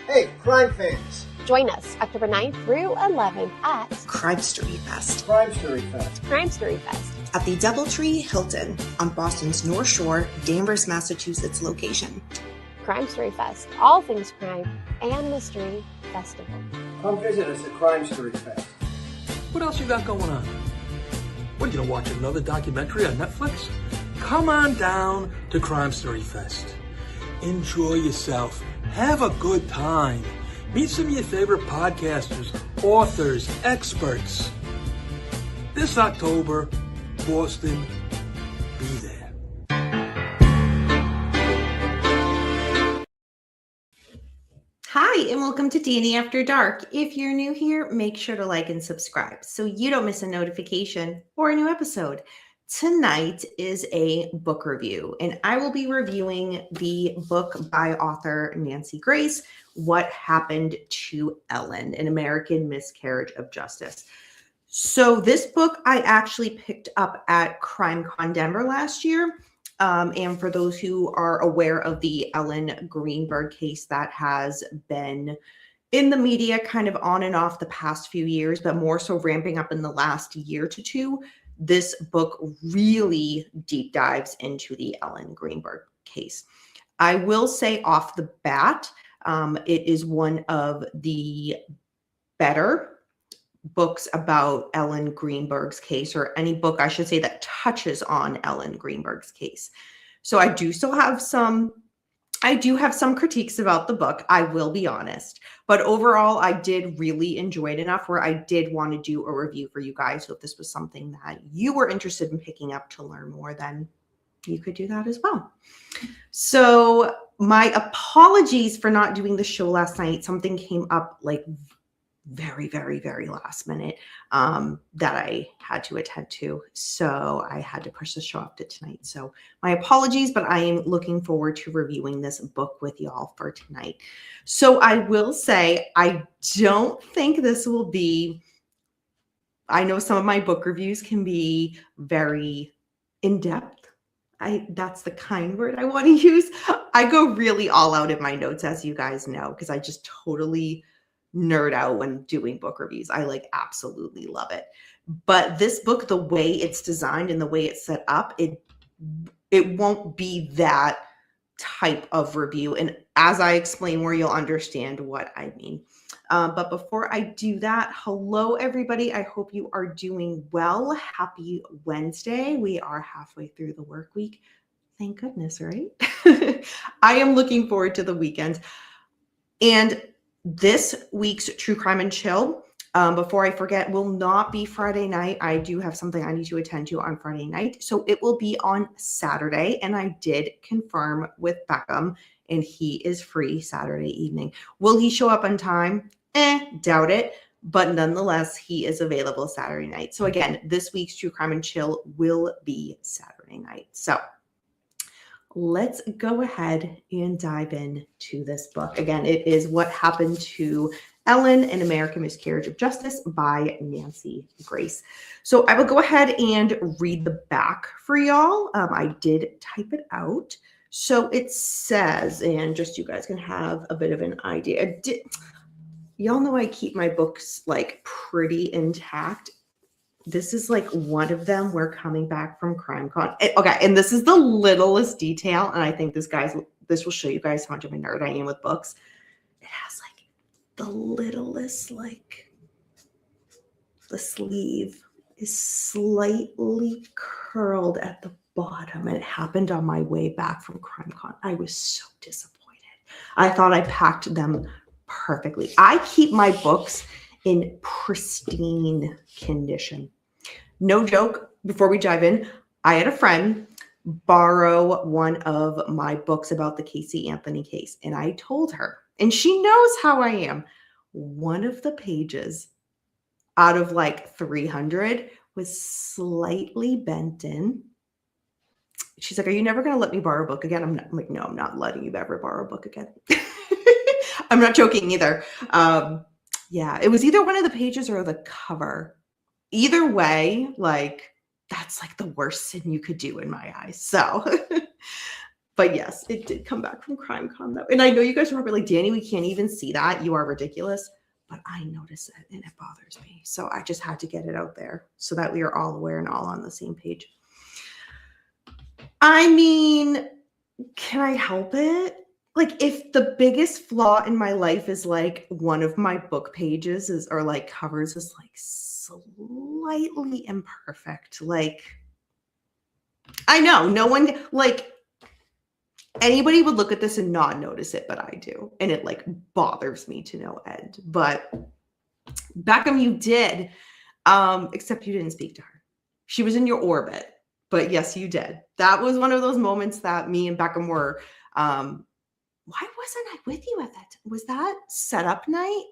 Hey, crime fans! Join us October 9th through 11th at Crime Story Fest. Crime Story Fest. Crime Story Fest At the Doubletree Hilton on Boston's North Shore, Danvers, Massachusetts location. Crime Story Fest, all things crime and mystery festival. Come visit us at Crime Story Fest. What else you got going on? What, are you gonna watch another documentary on Netflix? Come on down to Crime Story Fest. Enjoy yourself. Have a good time. Meet some of your favorite podcasters, authors, experts. This October, Boston, be there. Hi, and welcome to Danny After Dark. If you're new here, make sure to like and subscribe so you don't miss a notification or a new episode. Tonight is a book review, and I will be reviewing the book by author Nancy Grace, What Happened to Ellen, An American Miscarriage of Justice. So this book I actually picked up at CrimeCon Denver last year. And for those who are aware of the Ellen Greenberg case that has been in the media kind of on and off the past few years, but more so ramping up in the last year to two, this book really deep dives into the Ellen Greenberg case. I will say off the bat, it is one of the better books about Ellen Greenberg's case, or any book I should say that touches on Ellen Greenberg's case. So I do have some critiques about the book, I will be honest, but overall I did really enjoy it enough where I did want to do a review for you guys. So if this was something that you were interested in picking up to learn more, then you could do that as well. So my apologies for not doing the show last night. Something came up like very, very, very last minute that I had to attend to. So I had to push the show up to tonight. So my apologies, but I am looking forward to reviewing this book with y'all for tonight. So I will say, I don't think this will be, I know some of my book reviews can be very in-depth. That's the kind word I want to use. I go really all out in my notes, as you guys know, because I just totally nerd out when doing book reviews. I absolutely love it. But this book, the way it's designed and the way it's set up, it won't be that type of review. And as I explain more, you'll understand what I mean. But before I do that, hello, everybody. I hope you are doing well. Happy Wednesday. We are halfway through the work week. Thank goodness, right? I am looking forward to the weekend. And this week's True Crime and Chill, before I forget, will not be Friday night. I do have something I need to attend to on Friday night. So it will be on Saturday. And I did confirm with Beckham, and he is free Saturday evening. Will he show up on time? Doubt it. But nonetheless, he is available Saturday night. So again, this week's True Crime and Chill will be Saturday night. So let's go ahead and dive into this book. Again, it is What Happened to Ellen, An American Miscarriage of Justice by Nancy Grace. So I will go ahead and read the back for y'all. I did type it out. So it says, and just you guys can have a bit of an idea. Y'all know I keep my books pretty intact. This is like one of them. We're coming back from CrimeCon. Okay, and this is the littlest detail, and I think this will show you guys how much of a nerd I am with books. It has like the littlest, like the sleeve is slightly curled at the bottom, and it happened on my way back from CrimeCon. I was so disappointed. I thought I packed them perfectly. I keep my books in pristine condition. No joke, before we dive in, I had a friend borrow one of my books about the Casey Anthony case, and I told her, and she knows how I am, one of the pages out of like 300 was slightly bent in. She's like, are you never going to let me borrow a book again? I'm like, no, I'm not letting you ever borrow a book again. I'm not joking either. Yeah, it was either one of the pages or the cover. Either way, like, that's like the worst sin you could do in my eyes. So, but yes, it did come back from CrimeCon though. And I know you guys are probably like, Danny, we can't even see that. You are ridiculous. But I notice it and it bothers me. So I just had to get it out there so that we are all aware and all on the same page. I mean, can I help it? Like, if the biggest flaw in my life is like one of my book pages is, or like covers is like slightly imperfect. Like, I know no one, like, anybody would look at this and not notice it, but I do. And it like bothers me to no end. But Beckham, you did, except you didn't speak to her. She was in your orbit, but yes, you did. That was one of those moments that me and Beckham were, why wasn't I with you at that? Was that setup night?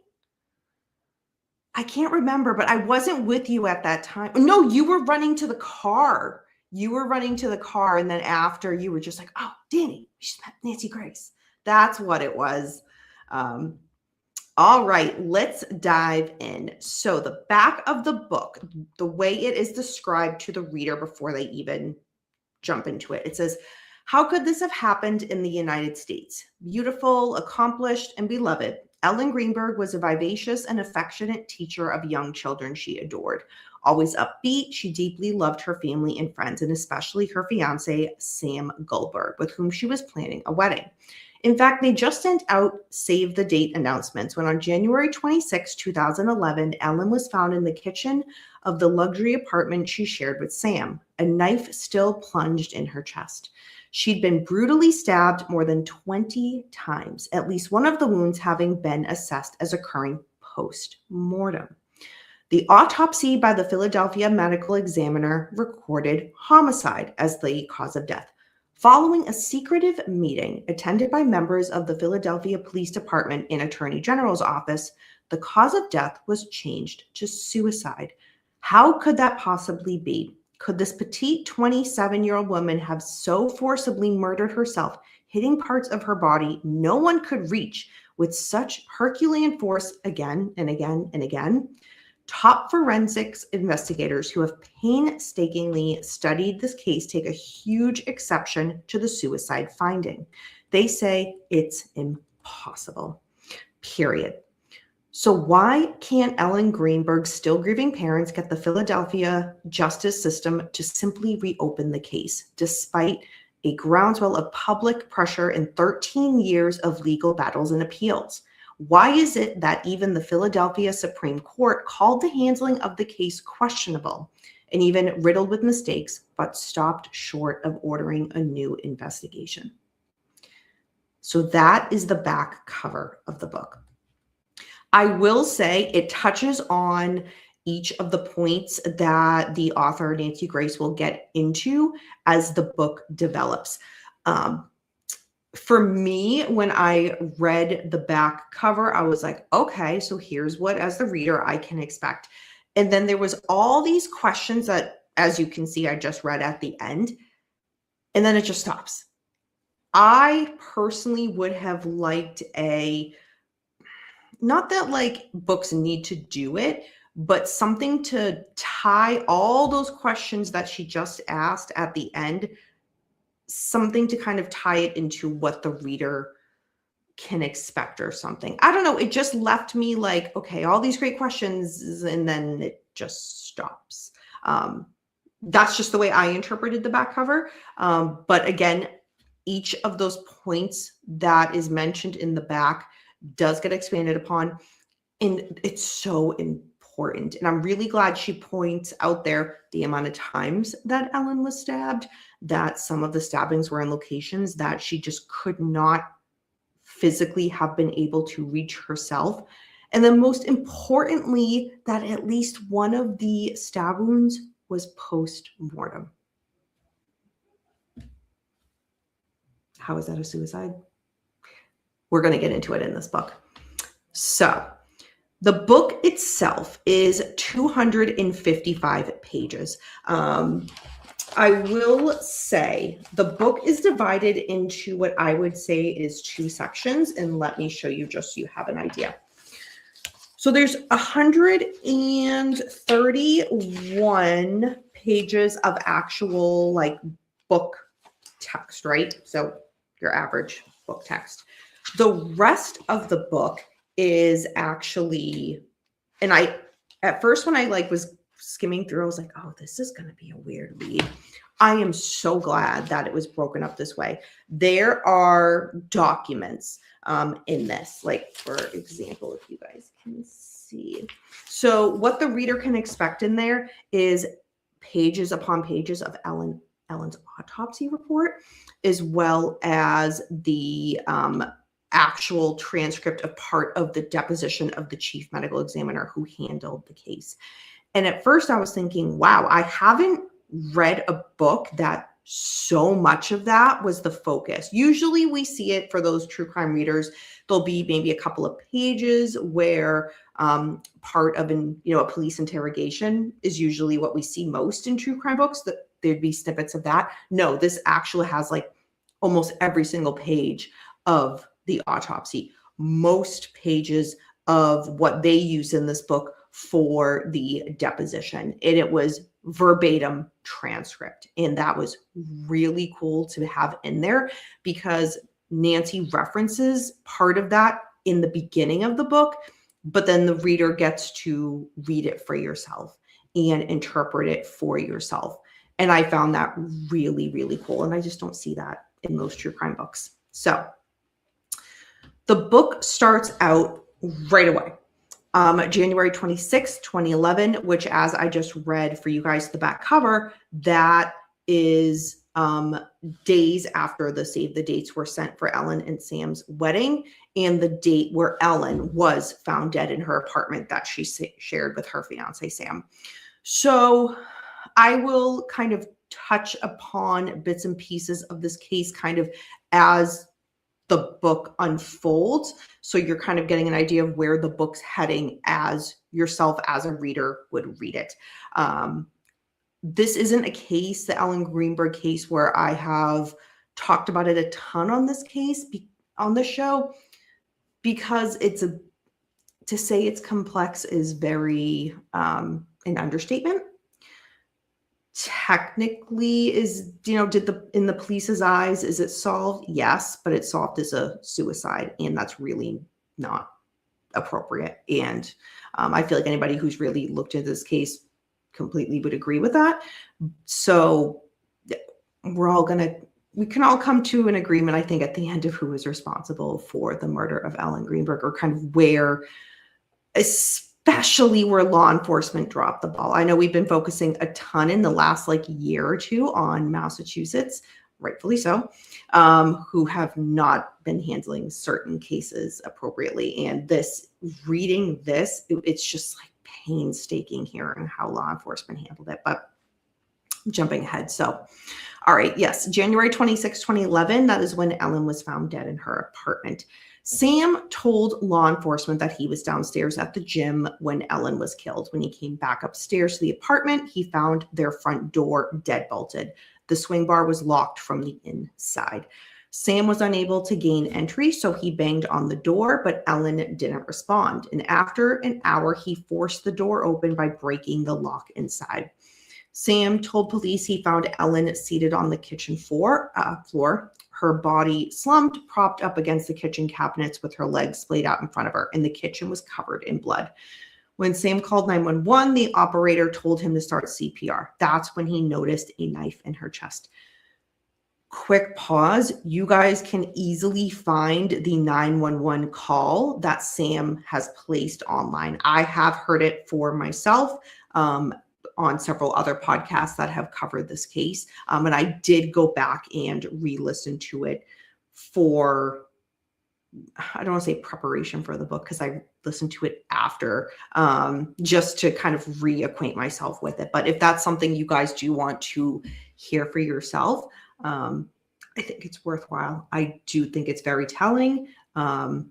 I can't remember, but I wasn't with you at that time. No, you were running to the car. You were running to the car. And then after you were just like, oh, Danny, we should met Nancy Grace. That's what it was. All right, let's dive in. So the back of the book, the way it is described to the reader before they even jump into it, it says, how could this have happened in the United States? Beautiful, accomplished, and beloved, Ellen Greenberg was a vivacious and affectionate teacher of young children she adored. Always upbeat, she deeply loved her family and friends, and especially her fiancé, Sam Goldberg, with whom she was planning a wedding. In fact, they just sent out save the date announcements when on January 26, 2011, Ellen was found in the kitchen of the luxury apartment she shared with Sam, a knife still plunged in her chest. She'd been brutally stabbed more than 20 times, at least one of the wounds having been assessed as occurring post-mortem. The autopsy by the Philadelphia medical examiner recorded homicide as the cause of death. Following a secretive meeting attended by members of the Philadelphia Police Department and Attorney General's office, the cause of death was changed to suicide. How could that possibly be? Could this petite 27-year-old woman have so forcibly murdered herself, hitting parts of her body no one could reach with such Herculean force again and again and again? Top forensics investigators who have painstakingly studied this case take a huge exception to the suicide finding. They say it's impossible, period. So why can't Ellen Greenberg's still grieving parents get the Philadelphia justice system to simply reopen the case, despite a groundswell of public pressure and 13 years of legal battles and appeals? Why is it that even the Philadelphia Supreme Court called the handling of the case questionable and even riddled with mistakes, but stopped short of ordering a new investigation? So that is the back cover of the book. I will say it touches on each of the points that the author, Nancy Grace, will get into as the book develops. For me, when I read the back cover, I was like, okay, so here's what, as the reader, I can expect. And then there was all these questions that, as you can see, I just read at the end, and then it just stops. I personally would have liked not that like books need to do it, but something to tie all those questions that she just asked at the end, something to kind of tie it into what the reader can expect or something. I don't know. It just left me like, okay, all these great questions, and then it just stops. That's just the way I interpreted the back cover. But again, each of those points that is mentioned in the back does get expanded upon. And it's so important. And I'm really glad she points out there the amount of times that Ellen was stabbed, that some of the stabbings were in locations that she just could not physically have been able to reach herself. And then most importantly, that at least one of the stab wounds was post-mortem. How is that a suicide? We're going to get into it in this book. So the book itself is 255 pages. I will say the book is divided into what I would say is 2 sections. And let me show you just so you have an idea. So there's 131 pages of actual like book text, right? So your average book text. The rest of the book is actually, and at first when I was skimming through, I was like, oh, this is going to be a weird read. I am so glad that it was broken up this way. There are documents in this, like for example, if you guys can see. So what the reader can expect in there is pages upon pages of Ellen's autopsy report, as well as the actual transcript of part of the deposition of the chief medical examiner who handled the case. And at first I was thinking, wow, I haven't read a book that so much of that was the focus. Usually we see it for those true crime readers. There'll be maybe a couple of pages where part of a police interrogation is usually what we see most in true crime books, that there'd be snippets of that. No, this actually has like almost every single page of the autopsy, most pages of what they use in this book for the deposition. And it was verbatim transcript. And that was really cool to have in there because Nancy references part of that in the beginning of the book, but then the reader gets to read it for yourself and interpret it for yourself. And I found that really, really cool. And I just don't see that in most true crime books. So the book starts out right away. January 26, 2011, which as I just read for you guys, the back cover, that is days after the save the dates were sent for Ellen and Sam's wedding and the date where Ellen was found dead in her apartment that she shared with her fiance, Sam. So I will kind of touch upon bits and pieces of this case kind of as the book unfolds. So you're kind of getting an idea of where the book's heading as yourself as a reader would read it. This isn't a case, the Ellen Greenberg case, where I have talked about it a ton on this case, on the show, because to say it's complex is very an understatement. Technically in the police's eyes, is it solved? Yes, but it's solved as a suicide, and that's really not appropriate. And I feel like anybody who's really looked into this case completely would agree with that. So we can all come to an agreement, I think, at the end of who is responsible for the murder of Ellen Greenberg, or kind of where, especially where law enforcement dropped the ball. I know we've been focusing a ton in the last year or two on Massachusetts, rightfully so, who have not been handling certain cases appropriately. And reading this, it's just painstaking hearing how law enforcement handled it. But jumping ahead. So, all right. Yes. January 26, 2011. That is when Ellen was found dead in her apartment. Sam told law enforcement that he was downstairs at the gym when Ellen was killed. When he came back upstairs to the apartment, he found their front door deadbolted. The swing bar was locked from the inside. Sam was unable to gain entry, so he banged on the door, but Ellen didn't respond. And after an hour, he forced the door open by breaking the lock inside. Sam told police he found Ellen seated on the kitchen floor, her body slumped, propped up against the kitchen cabinets with her legs splayed out in front of her, and the kitchen was covered in blood. When Sam called 911, the operator told him to start CPR. That's when he noticed a knife in her chest. Quick pause. You guys can easily find the 911 call that Sam has placed online. I have heard it for myself on several other podcasts that have covered this case. And I did go back and re-listen to it for, I don't want to say preparation for the book, because I listened to it after, just to kind of reacquaint myself with it. But if that's something you guys do want to hear for yourself, I think it's worthwhile. I do think it's very telling. And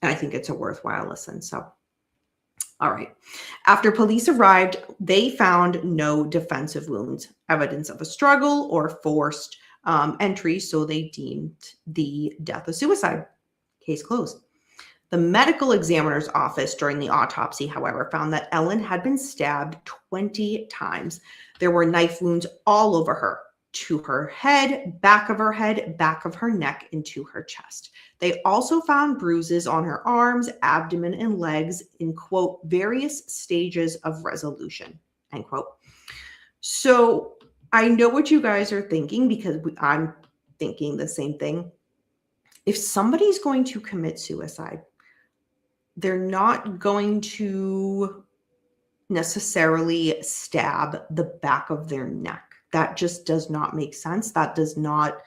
I think it's a worthwhile listen. So, all right. After police arrived, they found no defensive wounds, evidence of a struggle or forced entry. So they deemed the death a suicide. Case closed. The medical examiner's office during the autopsy, however, found that Ellen had been stabbed 20 times. There were knife wounds all over her, to her head, back of her neck, and to her chest. They also found bruises on her arms, abdomen, and legs in, quote, various stages of resolution, end quote. So I know what you guys are thinking, because I'm thinking the same thing. If somebody's going to commit suicide, they're not going to necessarily stab the back of their neck. That just does not make sense. It's not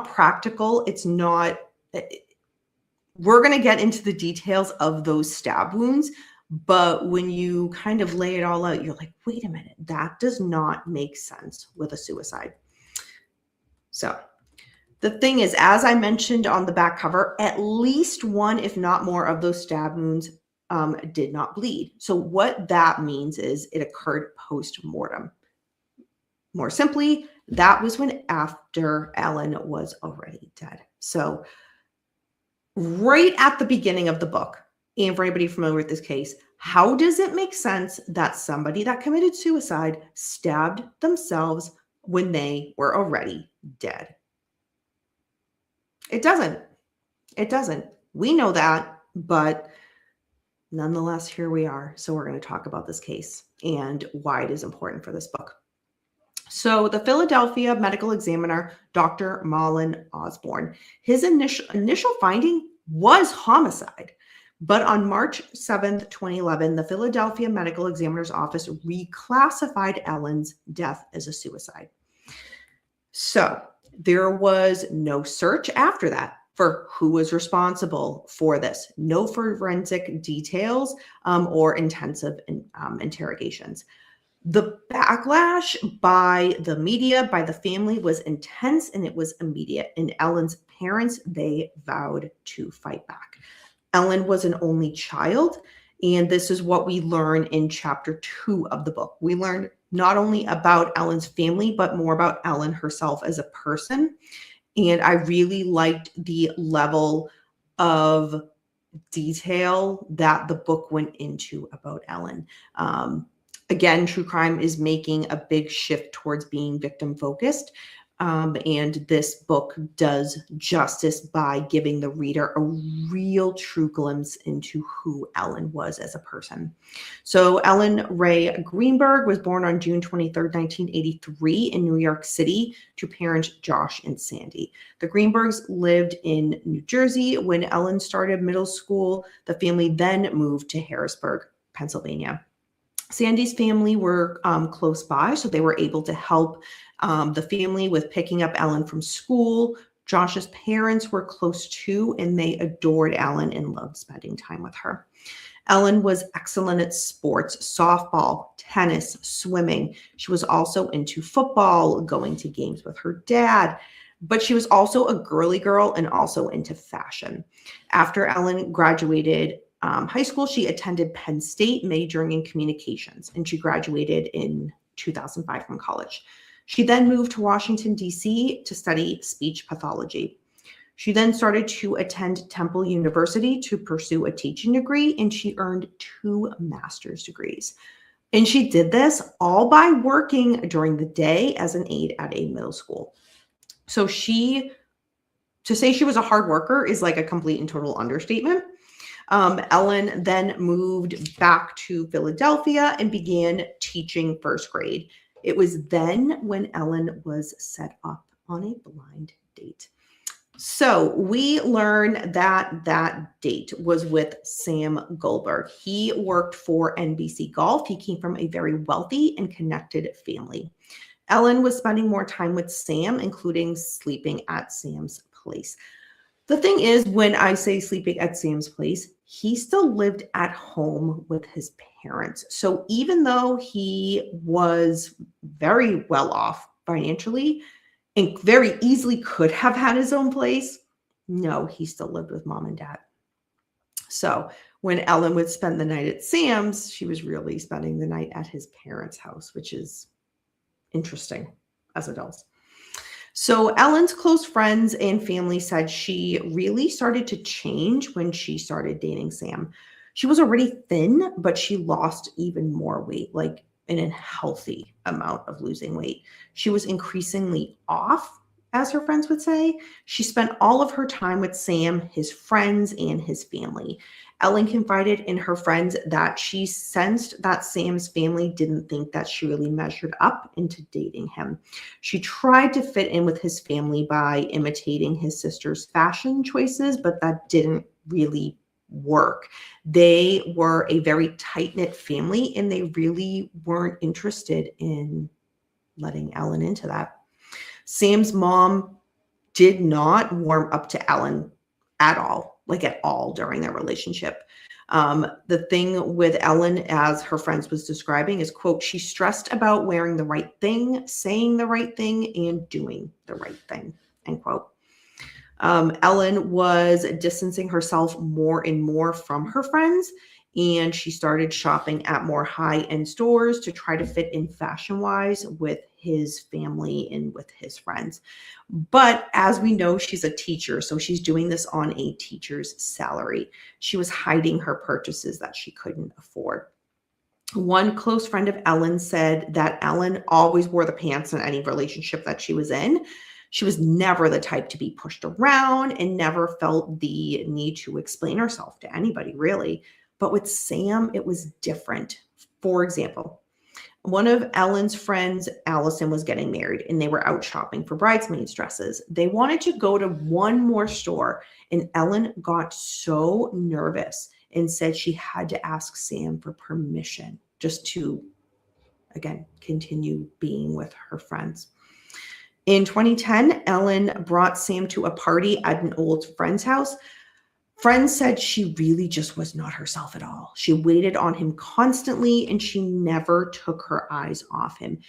practical. We're going to get into the details of those stab wounds, but when you kind of lay it all out, you're like, wait a minute, that does not make sense with a suicide. So the thing is, as I mentioned on the back cover, at least one, if not more, of those stab wounds did not bleed. So what that means is it occurred post-mortem. More simply, that was after Ellen was already dead. So right at the beginning of the book, and for anybody familiar with this case, how does it make sense that somebody that committed suicide stabbed themselves when they were already dead? It doesn't. It doesn't. We know that, but nonetheless, here we are. So we're going to talk about this case and why it is important for this book. So the Philadelphia medical examiner, Dr. Malin Osborne, his initial finding was homicide. But on March 7th, 2011, the Philadelphia medical examiner's office reclassified Ellen's death as a suicide. So there was no search after that for who was responsible for this. No forensic details or intensive interrogations. The backlash by the media, by the family, was intense, and it was immediate. And Ellen's parents, they vowed to fight back. Ellen was an only child, and this is what we learn in chapter 2 of the book. We learn not only about Ellen's family, but more about Ellen herself as a person. And I really liked the level of detail that the book went into about Ellen. Again, true crime is making a big shift towards being victim focused. And this book does justice by giving the reader a real true glimpse into who Ellen was as a person. So Ellen Ray Greenberg was born on June 23rd, 1983 in New York City to parents Josh and Sandy. The Greenbergs lived in New Jersey. When Ellen started middle school, the family then moved to Harrisburg, Pennsylvania. Sandy's family were close by, so they were able to help the family with picking up Ellen from school. Josh's parents were close too, and they adored Ellen and loved spending time with her. Ellen was excellent at sports, softball, tennis, swimming. She was also into football, going to games with her dad, but she was also a girly girl and also into fashion. After Ellen graduated high school, she attended Penn State, majoring in communications, and she graduated in 2005 from college. She then moved to Washington, D.C. to study speech pathology. She then started to attend Temple University to pursue a teaching degree, and she earned 2 master's degrees. And she did this all by working during the day as an aide at a middle school. So to say she was a hard worker is like a complete and total understatement. Ellen then moved back to Philadelphia and began teaching first grade. It was then when Ellen was set up on a blind date. So we learn that that date was with Sam Goldberg. He worked for NBC Golf. He came from a very wealthy and connected family. Ellen was spending more time with Sam, including sleeping at Sam's place. The thing is, when I say sleeping at Sam's place, he still lived at home with his parents. So even though he was very well off financially and very easily could have had his own place, no, he still lived with mom and dad. So when Ellen would spend the night at Sam's, she was really spending the night at his parents' house, which is interesting as adults. So Ellen's close friends and family said she really started to change when she started dating Sam. She was already thin, but she lost even more weight, like an unhealthy amount of losing weight. She was increasingly off, as her friends would say. She spent all of her time with Sam, his friends, and his family. Ellen confided in her friends that she sensed that Sam's family didn't think that she really measured up into dating him. She tried to fit in with his family by imitating his sister's fashion choices, but that didn't really work. They were a very tight-knit family, and they really weren't interested in letting Ellen into that. Sam's mom did not warm up to Ellen at all during their relationship. The thing with Ellen, as her friends was describing, is, quote, she stressed about wearing the right thing, saying the right thing, and doing the right thing, end quote. Ellen was distancing herself more and more from her friends, and she started shopping at more high-end stores to try to fit in fashion-wise with his family and with his friends. But as we know, she's a teacher, so she's doing this on a teacher's salary. She was hiding her purchases that she couldn't afford. One close friend of Ellen said that Ellen always wore the pants in any relationship that she was in. She was never the type to be pushed around and never felt the need to explain herself to anybody, really. But with Sam, it was different. For example, one of Ellen's friends, Allison, was getting married and they were out shopping for bridesmaids' dresses. They wanted to go to one more store, and Ellen got so nervous and said she had to ask Sam for permission just to, again, continue being with her friends. In 2010, Ellen brought Sam to a party at an old friend's house. Friends said she really just was not herself at all. She waited on him constantly, and she never took her eyes off him.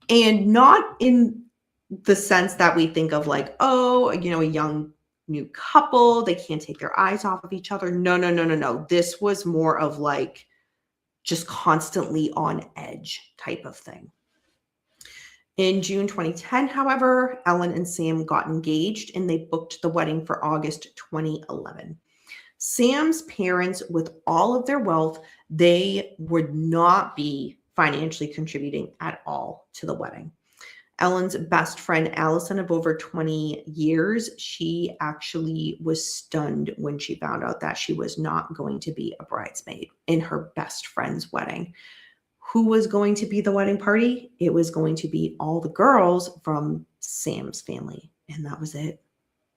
And not in the sense that we think of like, oh, a young new couple, they can't take their eyes off of each other. No. This was more of like just constantly on edge type of thing. In June 2010, however, Ellen and Sam got engaged, and they booked the wedding for August 2011. Sam's parents, with all of their wealth, they would not be financially contributing at all to the wedding. Ellen's best friend, Allison, of over 20 years, she actually was stunned when she found out that she was not going to be a bridesmaid in her best friend's wedding. Who was going to be the wedding party? It was going to be all the girls from Sam's family, and that was it.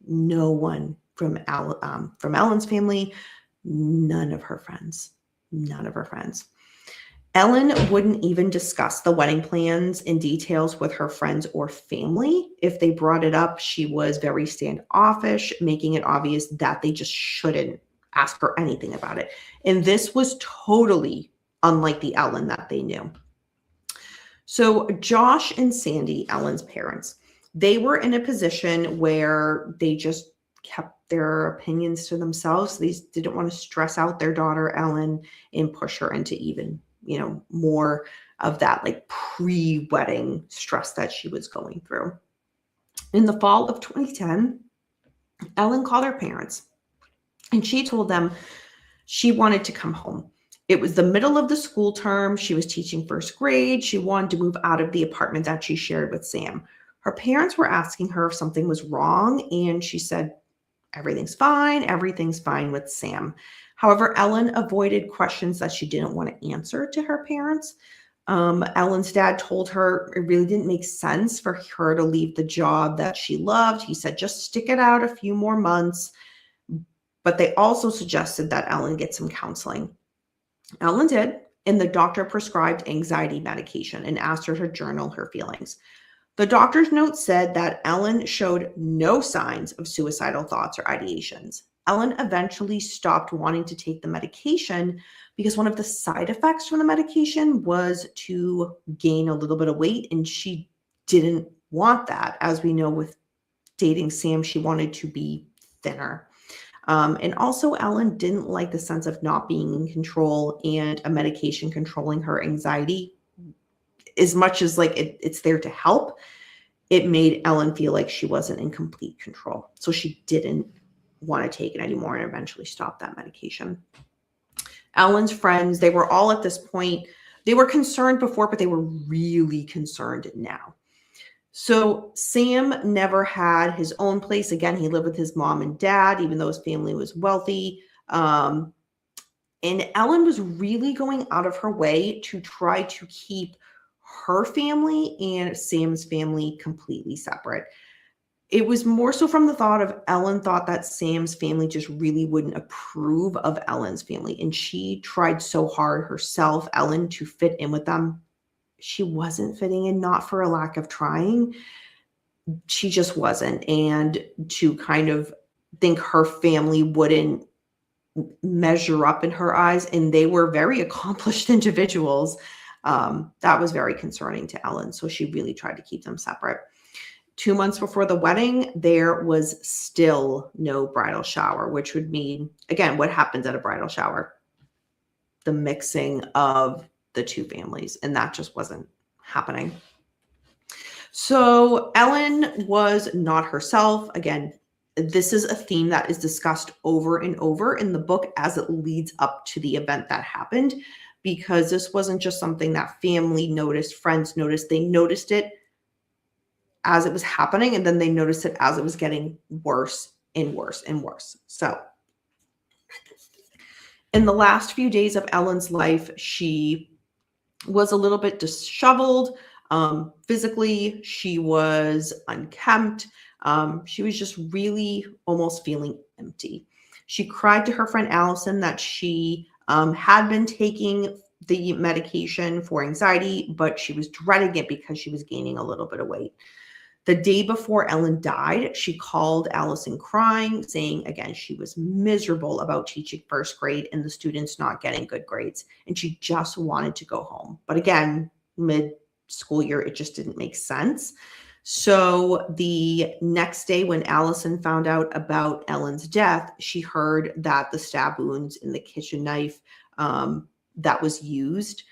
No one from Ellen's family, none of her friends. Ellen wouldn't even discuss the wedding plans in details with her friends or family. If they brought it up, she was very standoffish, making it obvious that they just shouldn't ask her anything about it. And this was totally unlike the Ellen that they knew. So Josh and Sandy, Ellen's parents, they were in a position where they just kept their opinions to themselves. They didn't want to stress out their daughter, Ellen, and push her into even, more of that like pre-wedding stress that she was going through. In the fall of 2010, Ellen called her parents, and she told them she wanted to come home. It was the middle of the school term. She was teaching first grade. She wanted to move out of the apartment that she shared with Sam. Her parents were asking her if something was wrong, and she said, everything's fine with Sam. However, Ellen avoided questions that she didn't want to answer to her parents. Ellen's dad told her it really didn't make sense for her to leave the job that she loved. He said, just stick it out a few more months. But they also suggested that Ellen get some counseling. Ellen did, and the doctor prescribed anxiety medication and asked her to journal her feelings. The doctor's note said that Ellen showed no signs of suicidal thoughts or ideations. Ellen eventually stopped wanting to take the medication because one of the side effects from the medication was to gain a little bit of weight, and she didn't want that. As we know, with dating Sam, she wanted to be thinner. And also Ellen didn't like the sense of not being in control and a medication controlling her anxiety. As much as like it's there to help, it made Ellen feel like she wasn't in complete control. So she didn't want to take it anymore and eventually stopped that medication. Ellen's friends, they were all at this point, they were concerned before, but they were really concerned now. So Sam never had his own place. Again, he lived with his mom and dad, even though his family was wealthy. And Ellen was really going out of her way to try to keep her family and Sam's family completely separate. It was more so from the thought of Ellen thought that Sam's family just really wouldn't approve of Ellen's family. And she tried so hard herself, Ellen, to fit in with them. She wasn't fitting in, not for a lack of trying. She just wasn't. And to kind of think her family wouldn't measure up in her eyes, and they were very accomplished individuals, that was very concerning to Ellen. So she really tried to keep them separate. 2 months before the wedding, there was still no bridal shower, which would mean, again, what happens at a bridal shower? The mixing of the two families, and that just wasn't happening. So Ellen was not herself. Again, this is a theme that is discussed over and over in the book as it leads up to the event that happened, because this wasn't just something that family noticed, friends noticed. They noticed it as it was happening, and then they noticed it as it was getting worse and worse and worse. So in the last few days of Ellen's life, she was a little bit disheveled. Physically, she was unkempt. She was just really almost feeling empty. She cried to her friend Allison that she had been taking the medication for anxiety, but she was dreading it because she was gaining a little bit of weight. The day before Ellen died, she called Allison crying, saying, again, she was miserable about teaching first grade and the students not getting good grades. And she just wanted to go home. But again, mid-school year, it just didn't make sense. So the next day when Allison found out about Ellen's death, she heard that the stab wounds in the kitchen knife that was used,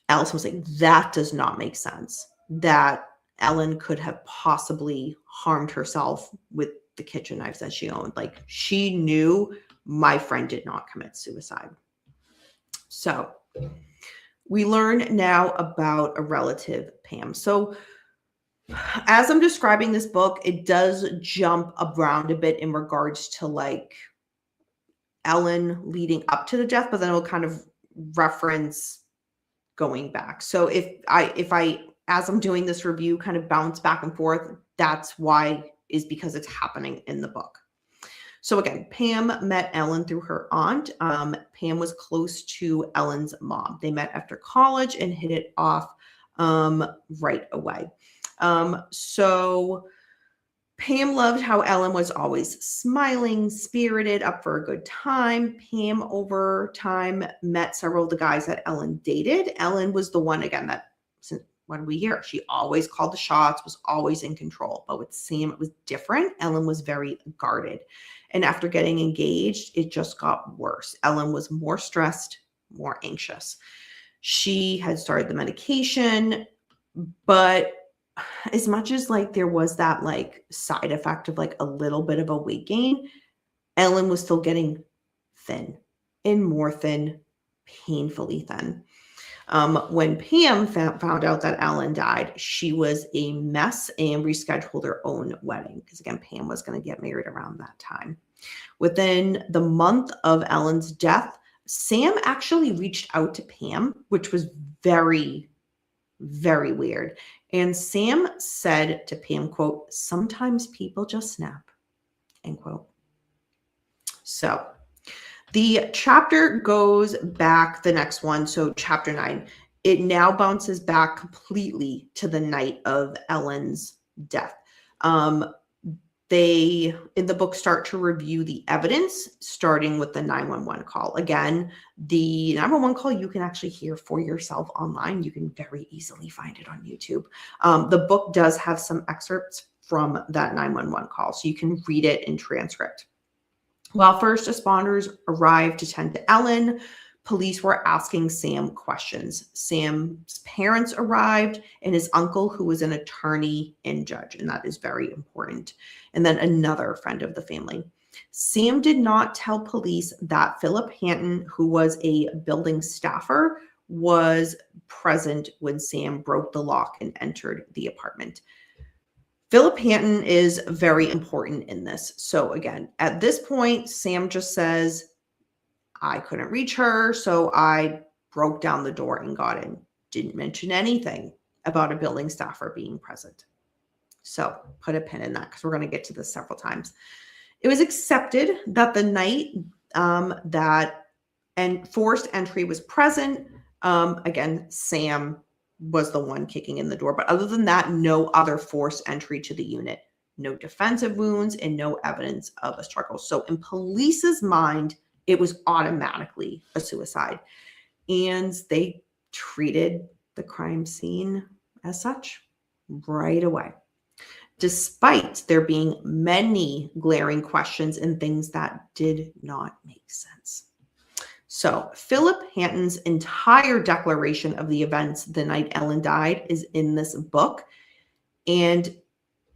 Allison was like, that does not make sense. That Ellen could have possibly harmed herself with the kitchen knives that she owned. Like, she knew my friend did not commit suicide. So we learn now about a relative, Pam. So as I'm describing this book, it does jump around a bit in regards to like Ellen leading up to the death, but then it will kind of reference going back. So if I as I'm doing this review, kind of bounce back and forth, that's why, is because it's happening in the book. So again, Pam met Ellen through her aunt. Pam was close to Ellen's mom. They met after college and hit it off right away. So Pam loved how Ellen was always smiling, spirited, up for a good time. Pam over time met several of the guys that Ellen dated. Ellen was the one, again, that when we hear, she always called the shots, was always in control. But with Sam, it was different. Ellen was very guarded. And after getting engaged, it just got worse. Ellen was more stressed, more anxious. She had started the medication, but as much as like there was that like side effect of like a little bit of a weight gain, Ellen was still getting thin and more thin, painfully thin. When Pam found out that Ellen died, she was a mess and rescheduled her own wedding because, again, Pam was going to get married around that time. Within the month of Ellen's death, Sam actually reached out to Pam, which was very, very weird. And Sam said to Pam, quote, "Sometimes people just snap," end quote. So the chapter goes back, the next one, so chapter 9, it now bounces back completely to the night of Ellen's death. They, in the book, start to review the evidence, starting with the 911 call. Again, the 911 call you can actually hear for yourself online. You can very easily find it on YouTube. The book does have some excerpts from that 911 call, so you can read it in transcript. While first responders arrived to tend to Ellen, police were asking Sam questions. Sam's parents arrived and his uncle, who was an attorney and judge, and that is very important. And then another friend of the family. Sam did not tell police that Philip Hanton, who was a building staffer, was present when Sam broke the lock and entered the apartment. Philip Hanton is very important in this. So again, at this point, Sam just says, I couldn't reach her, so I broke down the door and got in. Didn't mention anything about a building staffer being present. So put a pin in that because we're going to get to this several times. It was accepted that the night that forced entry was present, again, Sam was the one kicking in the door. But other than that, no other forced entry to the unit. No defensive wounds and no evidence of a struggle. So in police's mind, it was automatically a suicide. And they treated the crime scene as such right away, despite there being many glaring questions and things that did not make sense. So Philip Hanton's entire declaration of the events the night Ellen died is in this book. And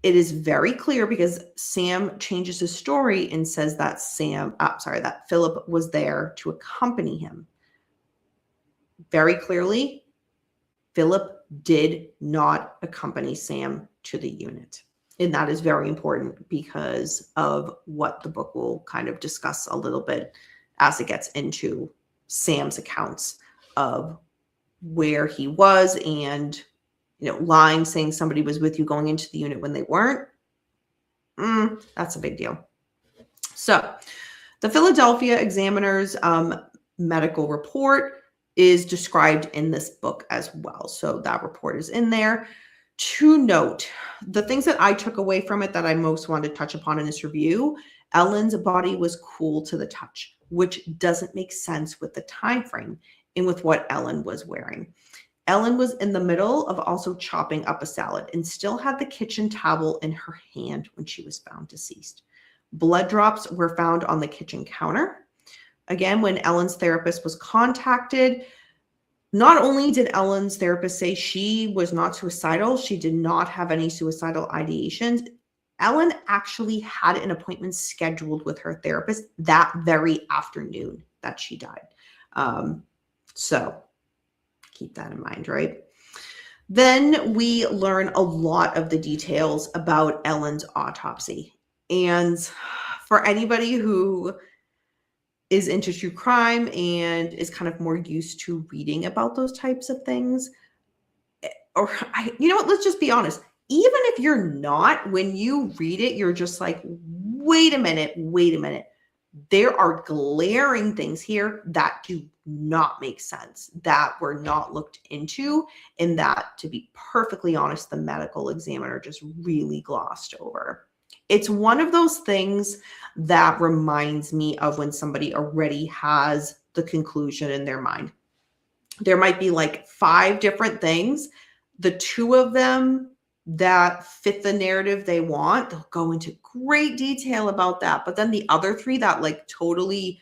it is very clear because Sam changes his story and says that that Philip was there to accompany him. Very clearly, Philip did not accompany Sam to the unit. And that is very important because of what the book will kind of discuss a little bit as it gets into Sam's accounts of where he was and, lying, saying somebody was with you going into the unit when they weren't. That's a big deal. So the Philadelphia Examiner's medical report is described in this book as well. So that report is in there. To note, the things that I took away from it that I most wanted to touch upon in this review, Ellen's body was cool to the touch, which doesn't make sense with the time frame and with what Ellen was wearing. Ellen was in the middle of also chopping up a salad and still had the kitchen towel in her hand when she was found deceased. Blood drops were found on the kitchen counter. Again, when Ellen's therapist was contacted, not only did Ellen's therapist say she was not suicidal, she did not have any suicidal ideations. Ellen actually had an appointment scheduled with her therapist that very afternoon that she died. So keep that in mind, right? Then we learn a lot of the details about Ellen's autopsy. And for anybody who is into true crime and is kind of more used to reading about those types of things, let's just be honest. Even if you're not, when you read it, you're just like, wait a minute. There are glaring things here that do not make sense, that were not looked into, and that, to be perfectly honest, the medical examiner just really glossed over. It's one of those things that reminds me of when somebody already has the conclusion in their mind. There might be like 5 different things. The 2 of them that fit the narrative they want, they'll go into great detail about that. But then the other 3 that like totally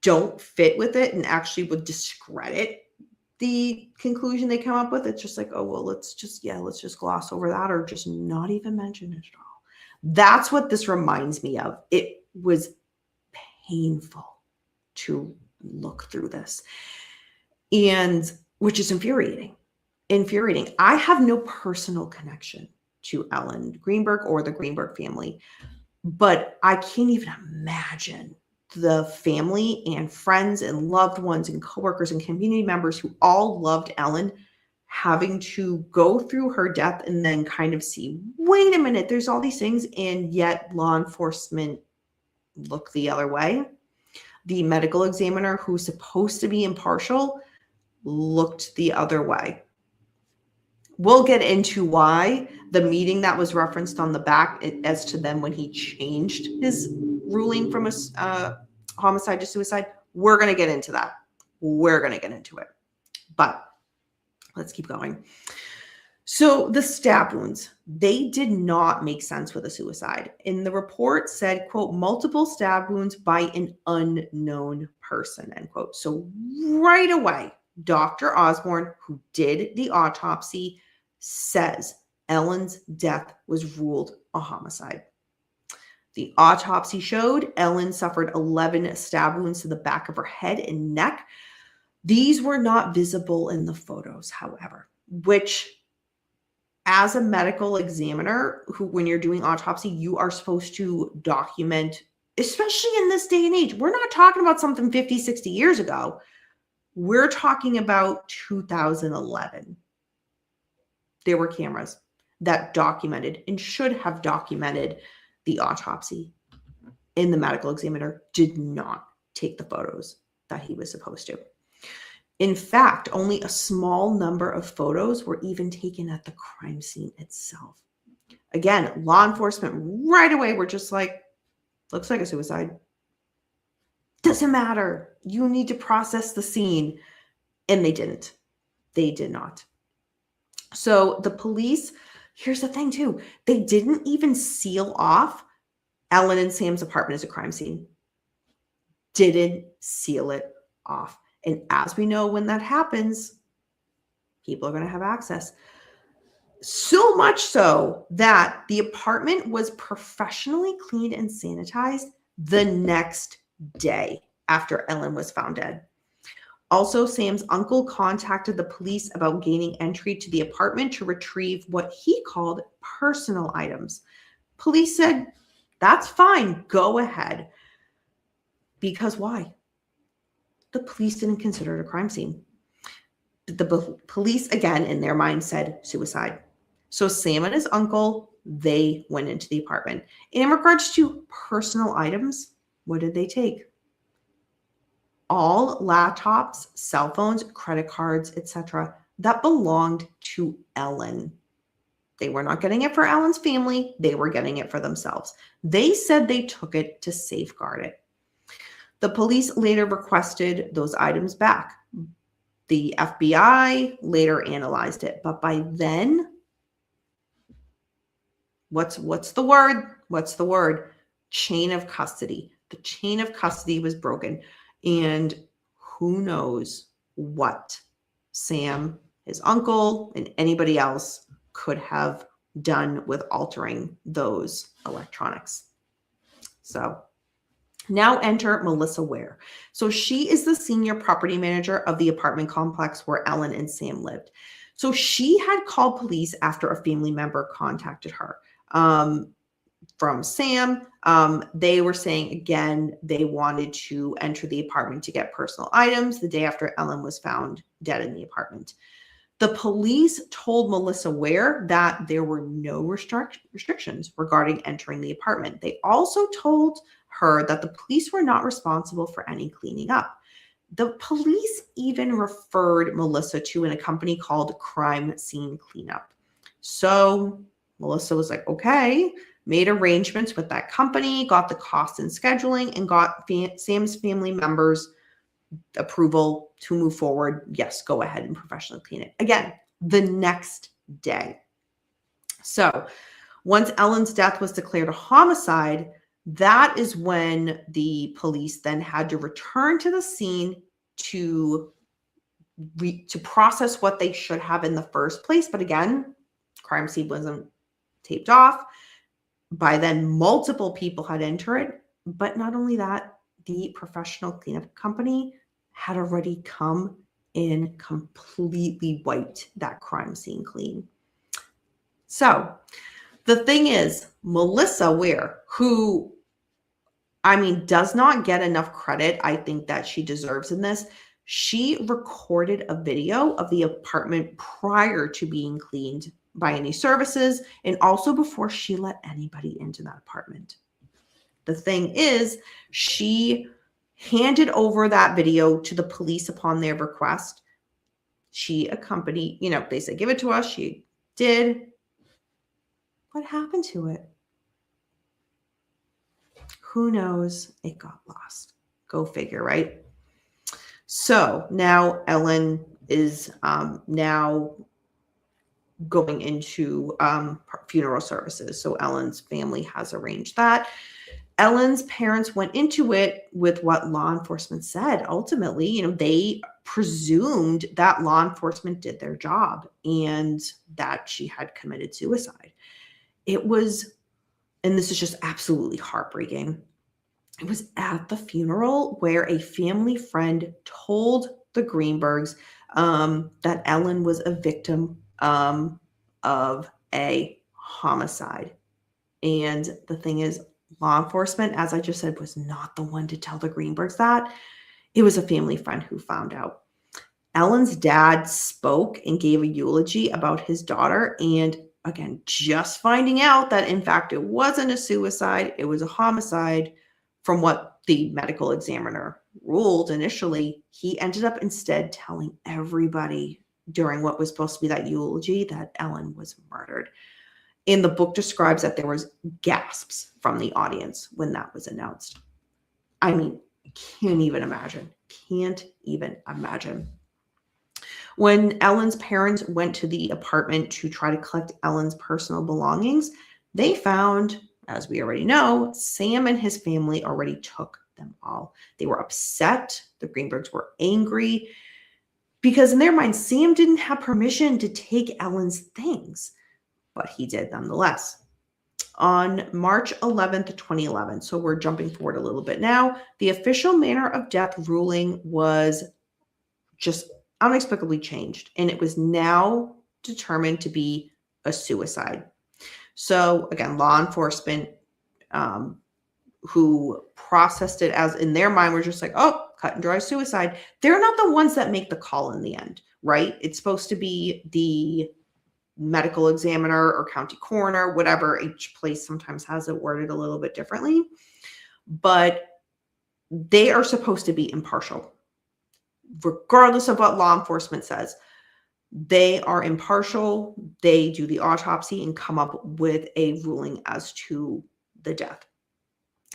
don't fit with it and actually would discredit the conclusion they come up with, it's just like, oh, well, let's just gloss over that or just not even mention it at all. That's what this reminds me of. It was painful to look through this. and which is infuriating. I have no personal connection to Ellen Greenberg or the Greenberg family, but I can't even imagine the family and friends and loved ones and coworkers and community members who all loved Ellen having to go through her death and then kind of see, wait a minute, there's all these things, and yet law enforcement look the other way. The medical examiner, who's supposed to be impartial, looked the other way. We'll get into why the meeting that was referenced on the back as to then when he changed his ruling from a homicide to suicide. We're going to get into that. We're going to get into it. But let's keep going. So the stab wounds, they did not make sense with a suicide. And the report said, quote, multiple stab wounds by an unknown person, end quote. So right away, Dr. Osborne, who did the autopsy, says Ellen's death was ruled a homicide. The autopsy showed Ellen suffered 11 stab wounds to the back of her head and neck. These were not visible in the photos, however, which as a medical examiner, who when you're doing autopsy, you are supposed to document, especially in this day and age. We're not talking about something 50, 60 years ago. We're talking about 2011. There were cameras that documented and should have documented the autopsy, and the medical examiner did not take the photos that he was supposed to. In fact, only a small number of photos were even taken at the crime scene itself. Again, law enforcement right away were just like, looks like a suicide. Doesn't matter. You need to process the scene. And they didn't. They did not. So the police, here's the thing too, they didn't even seal off Ellen and Sam's apartment as a crime scene. Didn't seal it off. And as we know, when that happens, people are going to have access. So much so that the apartment was professionally cleaned and sanitized the next day after Ellen was found dead. Also, Sam's uncle contacted the police about gaining entry to the apartment to retrieve what he called personal items. Police said, that's fine, go ahead. Because why? The police didn't consider it a crime scene. The police, again, in their mind said suicide. So Sam and his uncle, they went into the apartment. In regards to personal items, what did they take? All laptops, cell phones, credit cards, etc., that belonged to Ellen. They were not getting it for Ellen's family. They were getting it for themselves. They said they took it to safeguard it. The police later requested those items back. The FBI later analyzed it. But by then, what's the word? What's the word? Chain of custody. The chain of custody was broken. And who knows what Sam, his uncle, and anybody else could have done with altering those electronics. So now enter Melissa Ware. So she is the senior property manager of the apartment complex where Ellen and Sam lived. So she had called police after a family member contacted her. From Sam, they were saying, again, they wanted to enter the apartment to get personal items the day after Ellen was found dead in the apartment. The police told Melissa Ware that there were no restrictions regarding entering the apartment. They also told her that the police were not responsible for any cleaning up. The police even referred Melissa to a company called Crime Scene Cleanup. So Melissa was like, okay, made arrangements with that company, got the cost and scheduling, and got Sam's family members' approval to move forward. Yes, go ahead and professionally clean it. Again, the next day. So once Ellen's death was declared a homicide, that is when the police then had to return to the scene to process what they should have in the first place. But again, crime scene wasn't taped off. By then, multiple people had entered. But not only that, the professional cleanup company had already come and completely wiped that crime scene clean. So the thing is, Melissa Ware, who, I mean, does not get enough credit I think that she deserves in this, she recorded a video of the apartment prior to being cleaned by any services and also before she let anybody into that apartment. The thing is, she handed over that video to the police upon their request. She accompanied, they said, give it to us. She did. What happened to it? Who knows? It got lost. Go figure, right? So now Ellen is now going into funeral services. So Ellen's family has arranged that. Ellen's parents went into it with what law enforcement said. Ultimately, they presumed that law enforcement did their job and that she had committed suicide. It was, and this is just absolutely heartbreaking, it was at the funeral where a family friend told the Greenbergs that Ellen was a victim of a homicide. And the thing is, law enforcement, as I just said, was not the one to tell the Greenbergs that. It was a family friend who found out. Ellen's dad spoke and gave a eulogy about his daughter. And again, just finding out that, in fact, it wasn't a suicide, it was a homicide. From what the medical examiner ruled initially, he ended up instead telling everybody during what was supposed to be that eulogy that Ellen was murdered. And the book describes that there was gasps from the audience when that was announced. I mean, can't even imagine. When Ellen's parents went to the apartment to try to collect Ellen's personal belongings, they found, as we already know, Sam and his family already took them all. They were upset. The Greenbergs were angry because in their mind, Sam didn't have permission to take Ellen's things, but he did nonetheless. On March 11th, 2011, so we're jumping forward a little bit now, the official manner of death ruling was just inexplicably changed, and it was now determined to be a suicide. So again, law enforcement who processed it as in their mind were just like, oh, cut and dry suicide. They're not the ones that make the call in the end, right? It's supposed to be the medical examiner or county coroner, whatever. Each place sometimes has it worded a little bit differently, but they are supposed to be impartial. Regardless of what law enforcement says, they are impartial. They do the autopsy and come up with a ruling as to the death.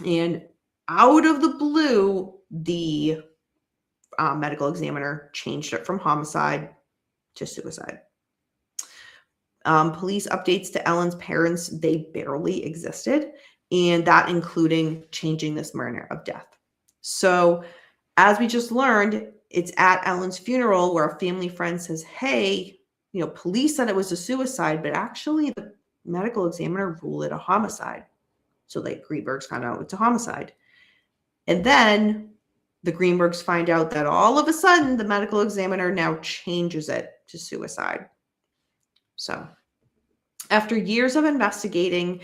And out of the blue, the medical examiner changed it from homicide to suicide. Police updates to Ellen's parents, they barely existed, and that including changing this manner of death. So as we just learned, it's at Ellen's funeral where a family friend says, hey, police said it was a suicide, but actually the medical examiner ruled it a homicide. So the Greenbergs found out it's a homicide. And then the Greenbergs find out that all of a sudden the medical examiner now changes it to suicide. So after years of investigating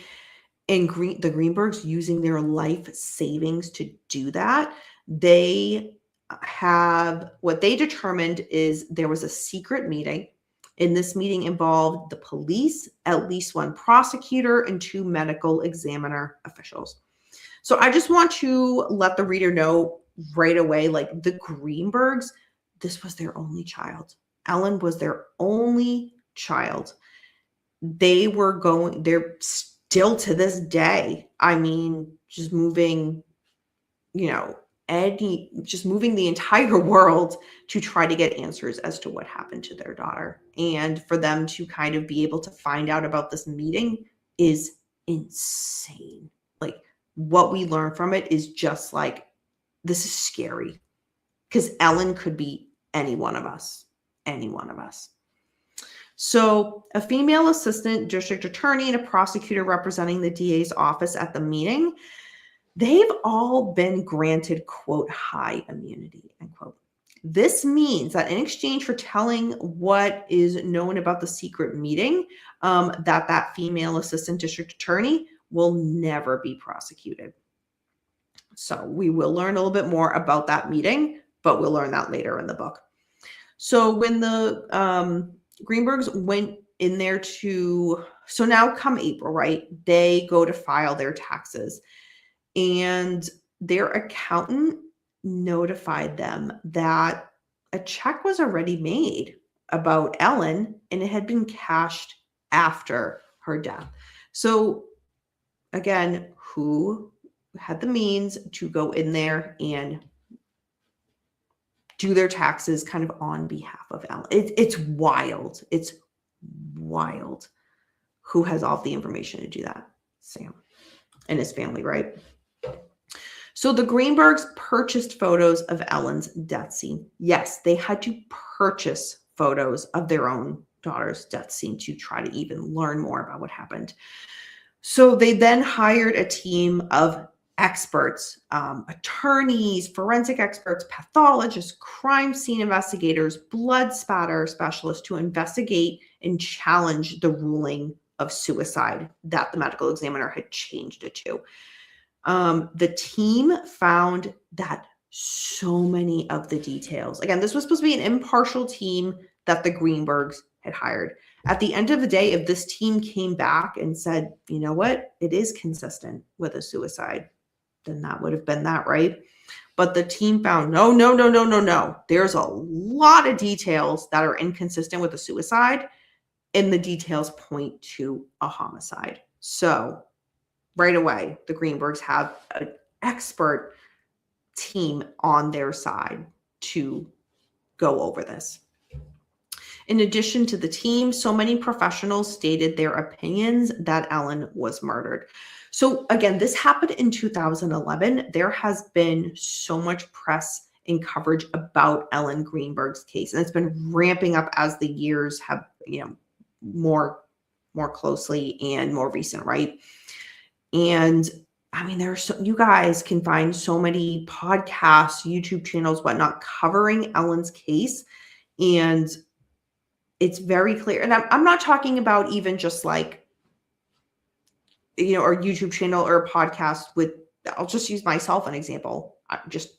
and the Greenbergs using their life savings to do that, they have what they determined is there was a secret meeting. And this meeting involved the police, at least one prosecutor, and 2 medical examiner officials. So I just want to let the reader know right away, like the Greenbergs, this was their only child. Ellen was their only child. They're still to this day, I mean, just moving, just moving the entire world to try to get answers as to what happened to their daughter. And for them to kind of be able to find out about this meeting is insane. Like what we learn from it is just like, this is scary because Ellen could be any one of us. So a female assistant district attorney and a prosecutor representing the DA's office at the meeting, they've all been granted, quote, high immunity, end quote. This means that in exchange for telling what is known about the secret meeting, that female assistant district attorney will never be prosecuted. So we will learn a little bit more about that meeting, but we'll learn that later in the book. So when the Greenbergs went in there so now come April, right? They go to file their taxes, and their accountant notified them that a check was already made about Ellen, and it had been cashed after her death. So again, who had the means to go in there and do their taxes kind of on behalf of Ellen? It's wild. It's wild. Who has all the information to do that? Sam and his family, right? So the Greenbergs purchased photos of Ellen's death scene. Yes, they had to purchase photos of their own daughter's death scene to try to even learn more about what happened. So they then hired a team of experts, attorneys, forensic experts, pathologists, crime scene investigators, blood spatter specialists to investigate and challenge the ruling of suicide that the medical examiner had changed it to. The team found that so many of the details, again, this was supposed to be an impartial team that the Greenbergs had hired. At the end of the day, if this team came back and said, you know what, it is consistent with a suicide, then that would have been that, right? But the team found no. There's a lot of details that are inconsistent with a suicide, and the details point to a homicide. So right away, the Greenbergs have an expert team on their side to go over this. In addition to the team, so many professionals stated their opinions that Ellen was murdered. So again, this happened in 2011. There has been so much press and coverage about Ellen Greenberg's case, and it's been ramping up as the years have, more closely and more recent, right? And I mean, you guys can find so many podcasts, YouTube channels, whatnot, covering Ellen's case, and it's very clear. And I'm not talking about even just like, or YouTube channel or a podcast with, I'll just use myself an example. Just,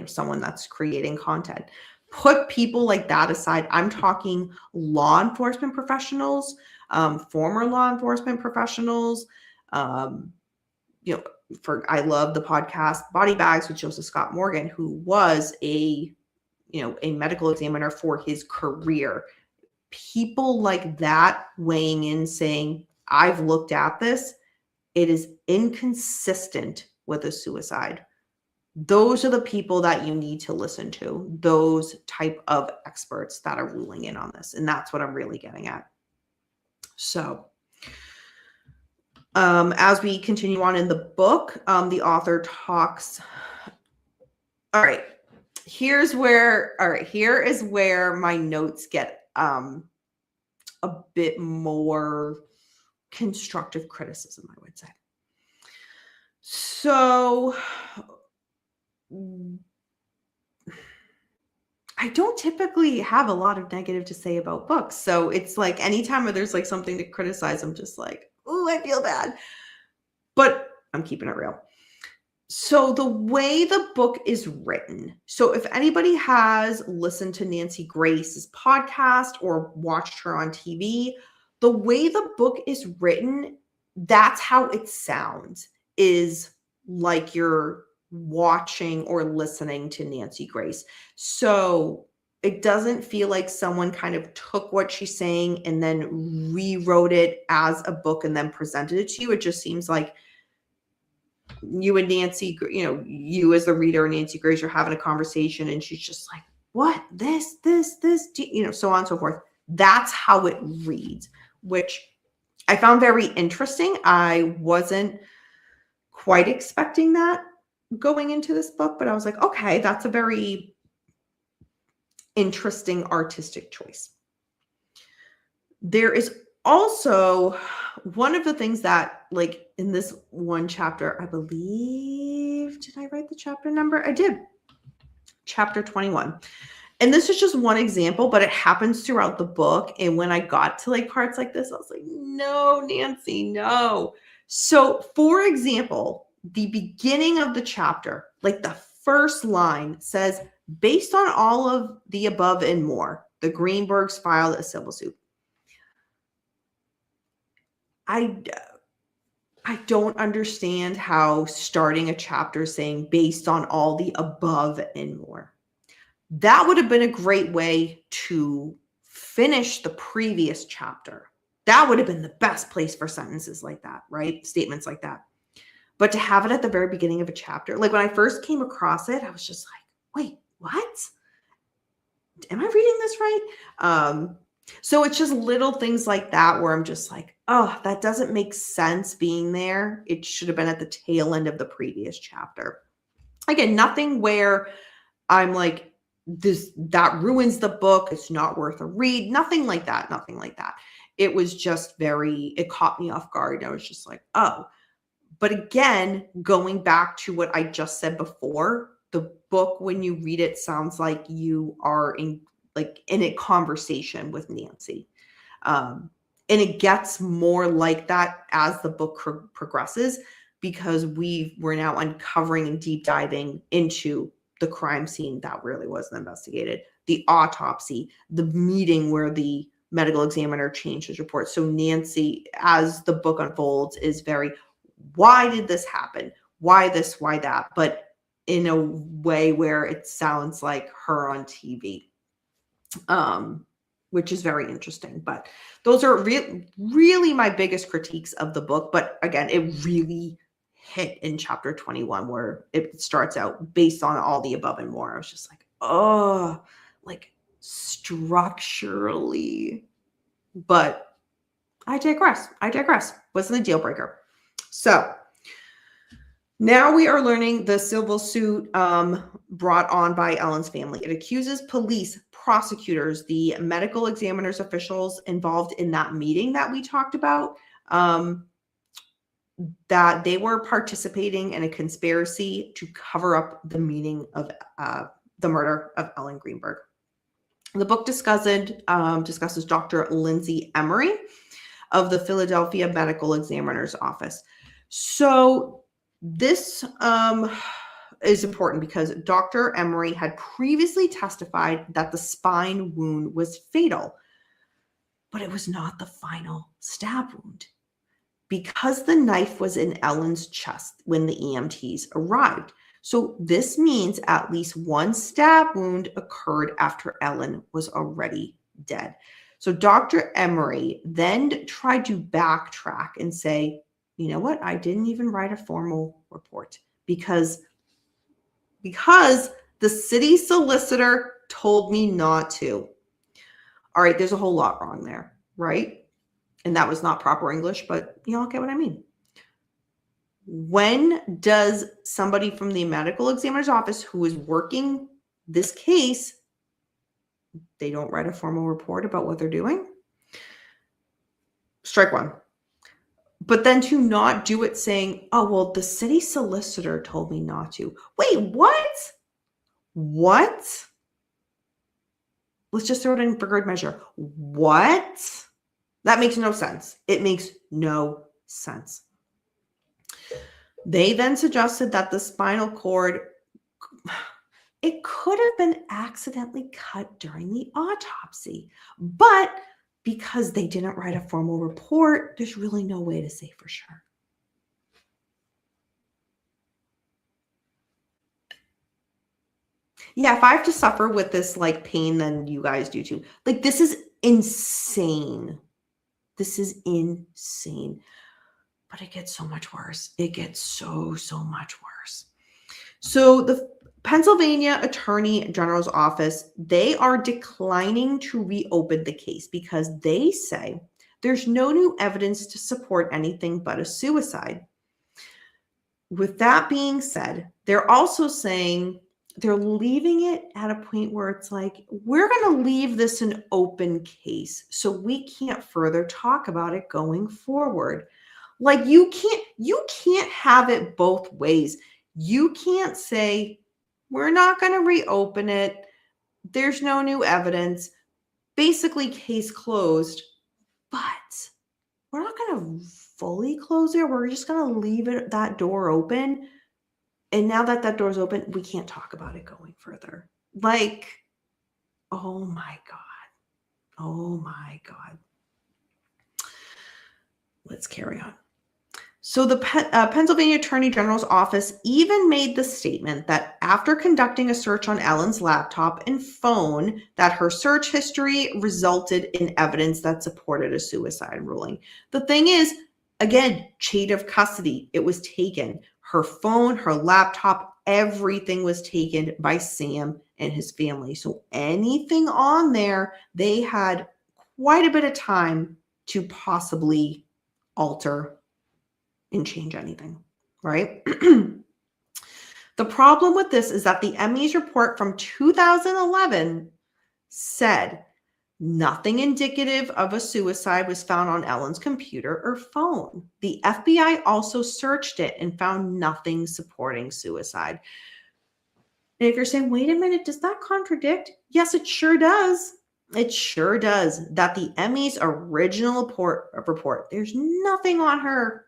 someone that's creating content. Put people like that aside. I'm talking law enforcement professionals, former law enforcement professionals. I love the podcast Body Bags with Joseph Scott Morgan, who was a medical examiner for his career. People like that weighing in saying, I've looked at this, it is inconsistent with a suicide. Those are the people that you need to listen to, those type of experts that are ruling in on this. And that's what I'm really getting at. So as we continue on in the book, the author talks. Here is where my notes get a bit more constructive criticism, I would say. So I don't typically have a lot of negative to say about books. So it's like anytime where there's like something to criticize, I'm just like, oh, I feel bad. But I'm keeping it real. So the way the book is written, so if anybody has listened to Nancy Grace's podcast or watched her on TV, the way the book is written, that's how it sounds, is like you're watching or listening to Nancy Grace. So it doesn't feel like someone kind of took what she's saying and then rewrote it as a book and then presented it to you. It just seems like you and Nancy, you as the reader and Nancy Grace are having a conversation and she's just like, what, this, so on and so forth. That's how it reads, which I found very interesting. I wasn't quite expecting that going into this book, but I was like, okay, that's a very interesting artistic choice. There is also one of the things that, like, in this one chapter, I believe, did I write the chapter number? I did. Chapter 21. And this is just one example, but it happens throughout the book. And when I got to like parts like this, I was like, no, Nancy, no. So for example, the beginning of the chapter, like the first line says, based on all of the above and more, the Greenbergs filed a civil suit. I don't understand how starting a chapter saying based on all the above and more. That would have been a great way to finish the previous chapter. That would have been the best place for sentences like that, right? Statements like that. But to have it at the very beginning of a chapter, like when I first came across it, I was just like, wait, what? Am I reading this right? So it's just little things like that where I'm just like, oh, that doesn't make sense being there. It should have been at the tail end of the previous chapter. Again, nothing where I'm like, that ruins the book. It's not worth a read. Nothing like that. Nothing like that. It was just it caught me off guard. I was just like, oh. But again, going back to what I just said before, the book, when you read it, sounds like you are in a conversation with Nancy. And it gets more like that as the book progresses, because we're now uncovering and deep diving into the crime scene that really wasn't investigated, the autopsy, the meeting where the medical examiner changed his report. So Nancy, as the book unfolds, is very, why did this happen? Why this? Why that? But in a way where it sounds like her on TV, which is very interesting. But those are really my biggest critiques of the book. But again, it really hit in chapter 21 where it starts out based on all the above and more. I was just like, oh, like structurally. But I digress. Wasn't a deal breaker. So now we are learning the civil suit brought on by Ellen's family. It accuses police, prosecutors, the medical examiners, officials involved in that meeting that we talked about, that they were participating in a conspiracy to cover up the meaning of the murder of Ellen Greenberg. The book discusses Dr. Lindsay Emery of the Philadelphia Medical Examiner's Office. So this is important because Dr. Emery had previously testified that the spine wound was fatal, but it was not the final stab wound, because the knife was in Ellen's chest when the EMTs arrived. So this means at least one stab wound occurred after Ellen was already dead. So Dr. Emery then tried to backtrack and say, you know what? I didn't even write a formal report because the city solicitor told me not to. All right, there's a whole lot wrong there, right? And that was not proper English, but you all get what I mean. When does somebody from the medical examiner's office who is working this case, they don't write a formal report about what they're doing? Strike one. But then to not do it saying, oh, well, the city solicitor told me not to. Wait, what? What? Let's just throw it in for good measure. What? That makes no sense. It makes no sense. They then suggested that the spinal cord, it could have been accidentally cut during the autopsy, but because they didn't write a formal report, there's really no way to say for sure. Yeah, if I have to suffer with this like pain, then you guys do too. Like, this is insane. This is insane. But it gets so much worse. It gets so much worse. So the Pennsylvania Attorney General's office, they are declining to reopen the case because they say there's no new evidence to support anything but a suicide. With that being said, they're also saying they're leaving it at a point where it's like, we're going to leave this an open case so we can't further talk about it going forward. Like, you can't have it both ways. You can't say, we're not going to reopen it, There's no new evidence. Basically, case closed. But we're not going to fully close it. We're just going to leave that door open. And now that that door's open, we can't talk about it going further. Like, oh my God. Oh my God. Let's carry on. So the Pennsylvania Attorney General's office even made the statement that after conducting a search on Ellen's laptop and phone, that her search history resulted in evidence that supported a suicide ruling. The thing is, again, chain of custody. It was taken. Her phone, her laptop, everything was taken by Sam and his family. So anything on there, they had quite a bit of time to possibly alter and change anything, right? The problem with this is that the ME's report from 2011 said nothing indicative of a suicide was found on Ellen's computer or phone. The FBI also searched it and found nothing supporting suicide. And if you're saying, wait a minute, does that contradict? Yes, it sure does. It sure does. That the ME's original report, there's nothing on her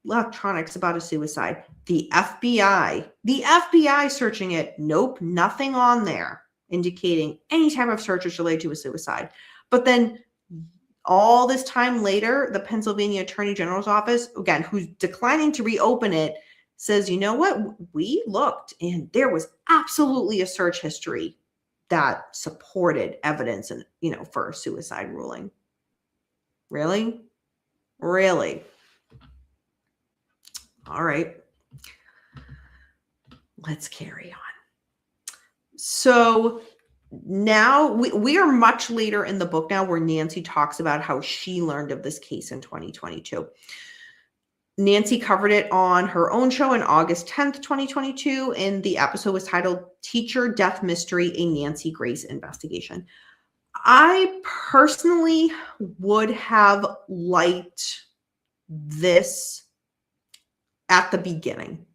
electronics about a suicide. The FBI searching it, nope, nothing on there indicating any type of search is related to a suicide. But then all this time later, the Pennsylvania Attorney General's office, again, who's declining to reopen it, says, you know what? We looked and there was absolutely a search history that supported evidence and, for a suicide ruling. Really? Really? All right. Let's carry on. So now we are much later in the book now where Nancy talks about how she learned of this case in 2022. Nancy covered it on her own show on August 10th, 2022, and the episode was titled Teacher Death Mystery, a Nancy Grace Investigation. I personally would have liked this at the beginning.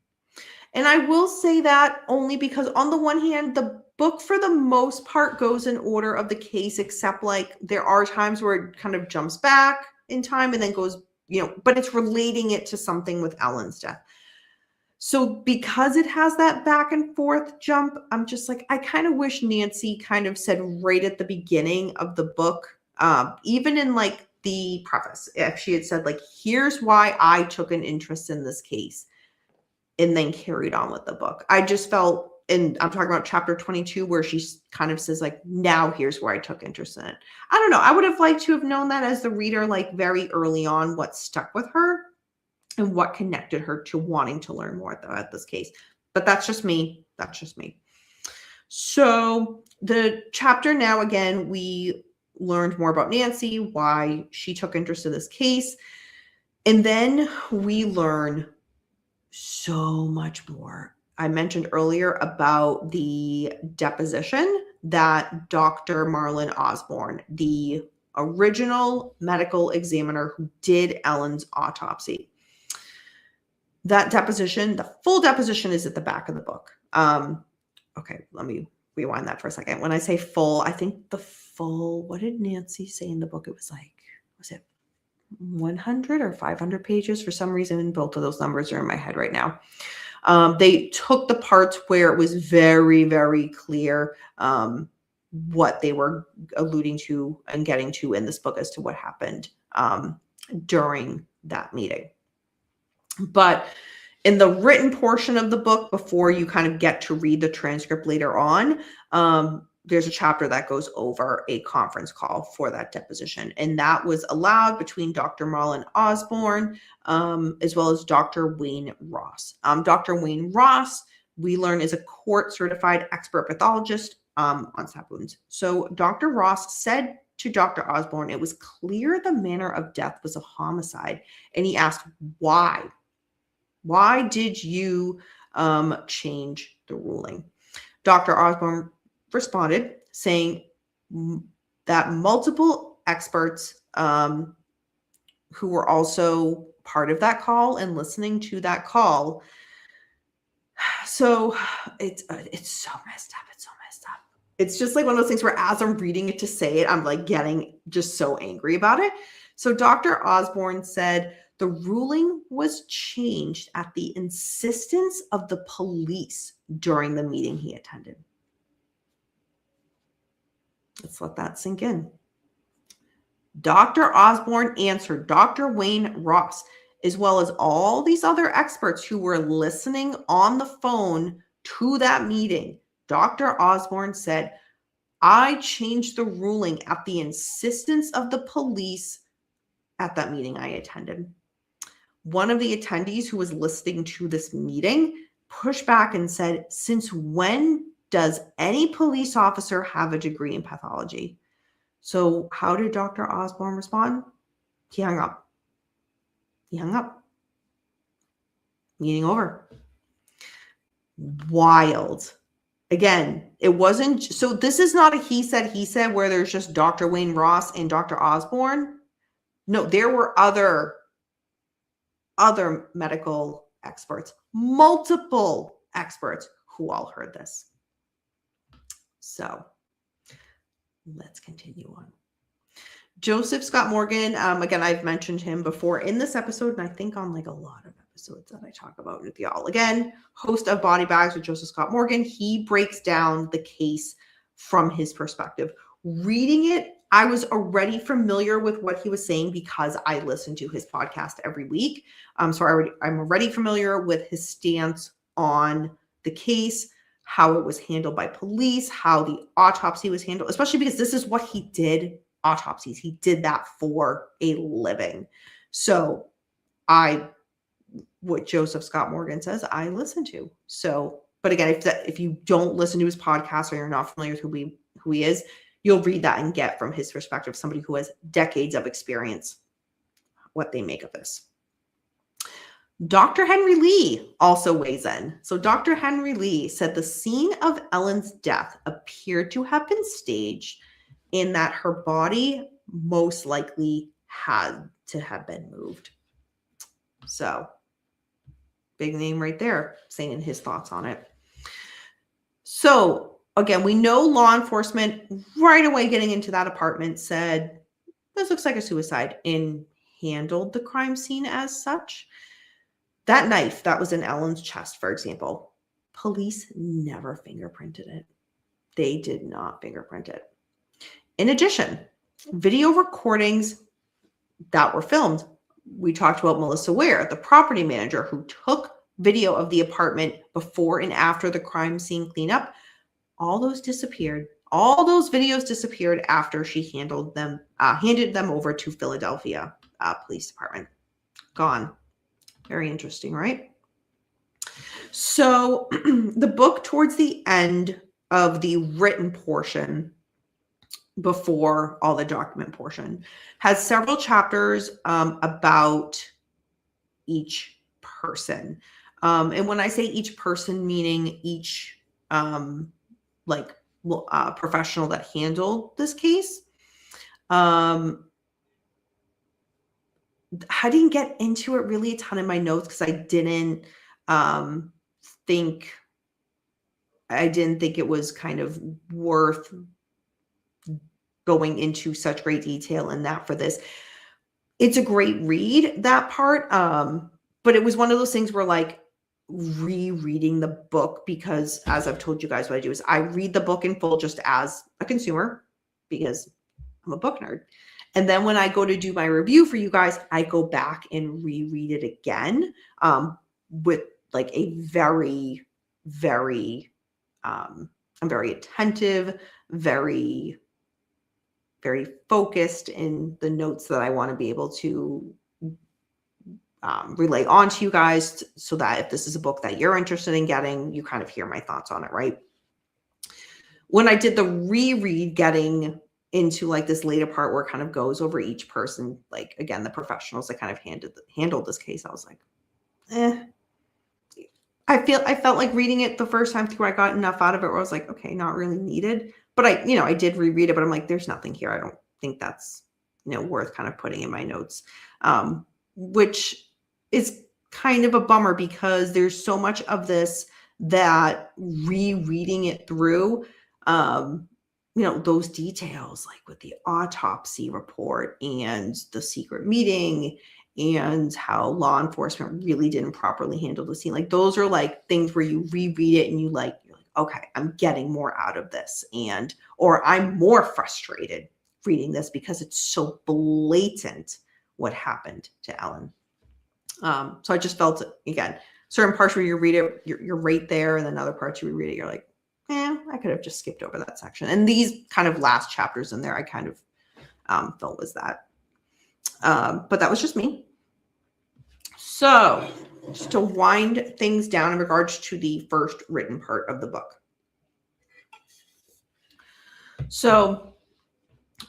And I will say that only because on the one hand, the book for the most part goes in order of the case, except like there are times where it kind of jumps back in time and then goes, but it's relating it to something with Ellen's death. So because it has that back and forth jump, I'm just like, I kind of wish Nancy kind of said right at the beginning of the book, even in like the preface, if she had said like, here's why I took an interest in this case, and then carried on with the book. I just felt, and I'm talking about chapter 22, where she kind of says like, now here's where I took interest in it. I don't know. I would have liked to have known that as the reader, like very early on, what stuck with her and what connected her to wanting to learn more about this case. But that's just me. That's just me. So the chapter now, again, we learned more about Nancy, why she took interest in this case. And then we learn so much more. I mentioned earlier about the deposition that Dr. Marlon Osborne, the original medical examiner who did Ellen's autopsy. That deposition, the full deposition is at the back of the book. Okay, let me rewind that for a second. When I say full, I think the full, what did Nancy say in the book? It was like, was it 100 or 500 pages? For some reason, both of those numbers are in my head right now. They took the parts where it was very, very clear what they were alluding to and getting to in this book as to what happened during that meeting. But in the written portion of the book, before you kind of get to read the transcript later on, there's a chapter that goes over a conference call for that deposition. And that was allowed between Dr. Marlon Osborne, as well as Dr. Wayne Ross. Dr. Wayne Ross, we learn, is a court-certified expert pathologist on stab wounds. So Dr. Ross said to Dr. Osborne, it was clear the manner of death was a homicide. And he asked, why? Why did you change the ruling? Dr. Osborne responded saying that multiple experts who were also part of that call and listening to that call. So it's so messed up. It's so messed up. It's just like one of those things where as I'm reading it to say it, I'm like getting just so angry about it. So Dr. Osborne said the ruling was changed at the insistence of the police during the meeting he attended. Let's let that sink in. Dr. Osborne answered Dr. Wayne Ross, as well as all these other experts who were listening on the phone to that meeting. Dr. Osborne said, I changed the ruling at the insistence of the police at that meeting I attended. One of the attendees who was listening to this meeting pushed back and said, since when does any police officer have a degree in pathology? So how did Dr. Osborne respond? He hung up. He hung up. Meeting over. Wild. Again, it wasn't, so this is not a he said where there's just Dr. Wayne Ross and Dr. Osborne. No, there were other medical experts, multiple experts who all heard this. So let's continue on. Joseph Scott Morgan, again, I've mentioned him before in this episode, and I think on like a lot of episodes that I talk about with y'all. Again, host of Body Bags with Joseph Scott Morgan. He breaks down the case from his perspective. Reading it, I was already familiar with what he was saying because I listen to his podcast every week. So I'm already familiar with his stance on the case, how it was handled by police, how the autopsy was handled, especially because this is what he did, autopsies. He did that for a living. So what Joseph Scott Morgan says, I listen to. So, but again, if you don't listen to his podcast or you're not familiar with who he is, you'll read that and get from his perspective, somebody who has decades of experience, what they make of this. Dr. Henry Lee also weighs in. So Dr. Henry Lee said the scene of Ellen's death appeared to have been staged in that her body most likely had to have been moved. So big name right there, saying his thoughts on it. So again, we know law enforcement right away getting into that apartment said, this looks like a suicide, and handled the crime scene as such. That knife that was in Ellen's chest, for example, police never fingerprinted it. They did not fingerprint it. In addition, video recordings that were filmed, we talked about Melissa Ware, the property manager who took video of the apartment before and after the crime scene cleanup. All those disappeared. All those videos disappeared after she handed them over to Philadelphia Police Department. Gone. Very interesting, right? So the book towards the end of the written portion, before all the document portion, has several chapters about each person. And when I say each person, meaning each professional that handled this case. I didn't get into it really a ton in my notes because I didn't think it was kind of worth going into such great detail in that for this. It's a great read, that part. But it was one of those things where like rereading the book, because as I've told you guys, what I do is I read the book in full just as a consumer because I'm a book nerd. And then when I go to do my review for you guys, I go back and reread it again with like a very, very, I'm very attentive, very, very focused in the notes that I want to be able to relay on to you guys so that if this is a book that you're interested in getting, you kind of hear my thoughts on it, right? When I did the reread, getting into like this later part where it kind of goes over each person, like again, the professionals that kind of handled this case, I was like, I felt like reading it the first time through, I got enough out of it where I was like, okay, not really needed. But I did reread it, but I'm like, there's nothing here. I don't think that's, worth kind of putting in my notes, which is kind of a bummer because there's so much of this that rereading it through, those details, like with the autopsy report and the secret meeting and how law enforcement really didn't properly handle the scene. Like those are like things where you reread it and you're like, okay, I'm getting more out of this, or I'm more frustrated reading this because it's so blatant what happened to Ellen. So I just felt, again, certain parts where you read it, you're right there, and then other parts you read it, you're like, I could have just skipped over that section. And these kind of last chapters in there, I kind of felt was that. But that was just me. So just to wind things down in regards to the first written part of the book. So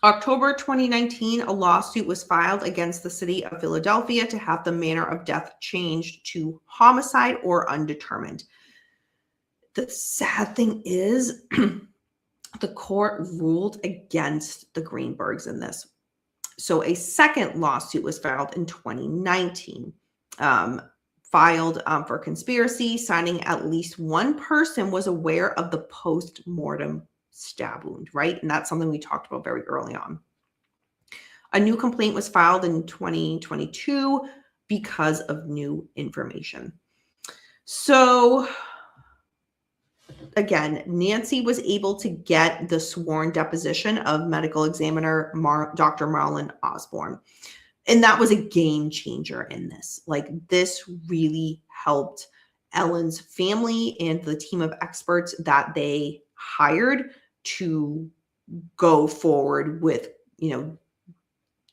October 2019, a lawsuit was filed against the city of Philadelphia to have the manner of death changed to homicide or undetermined. The sad thing is the court ruled against the Greenbergs in this. So a second lawsuit was filed in 2019, filed for conspiracy, citing at least one person was aware of the post-mortem stab wound, right? And that's something we talked about very early on. A new complaint was filed in 2022 because of new information. So again, Nancy was able to get the sworn deposition of medical examiner Dr. Marlon Osborne. And that was a game changer in this. Like, this really helped Ellen's family and the team of experts that they hired to go forward with,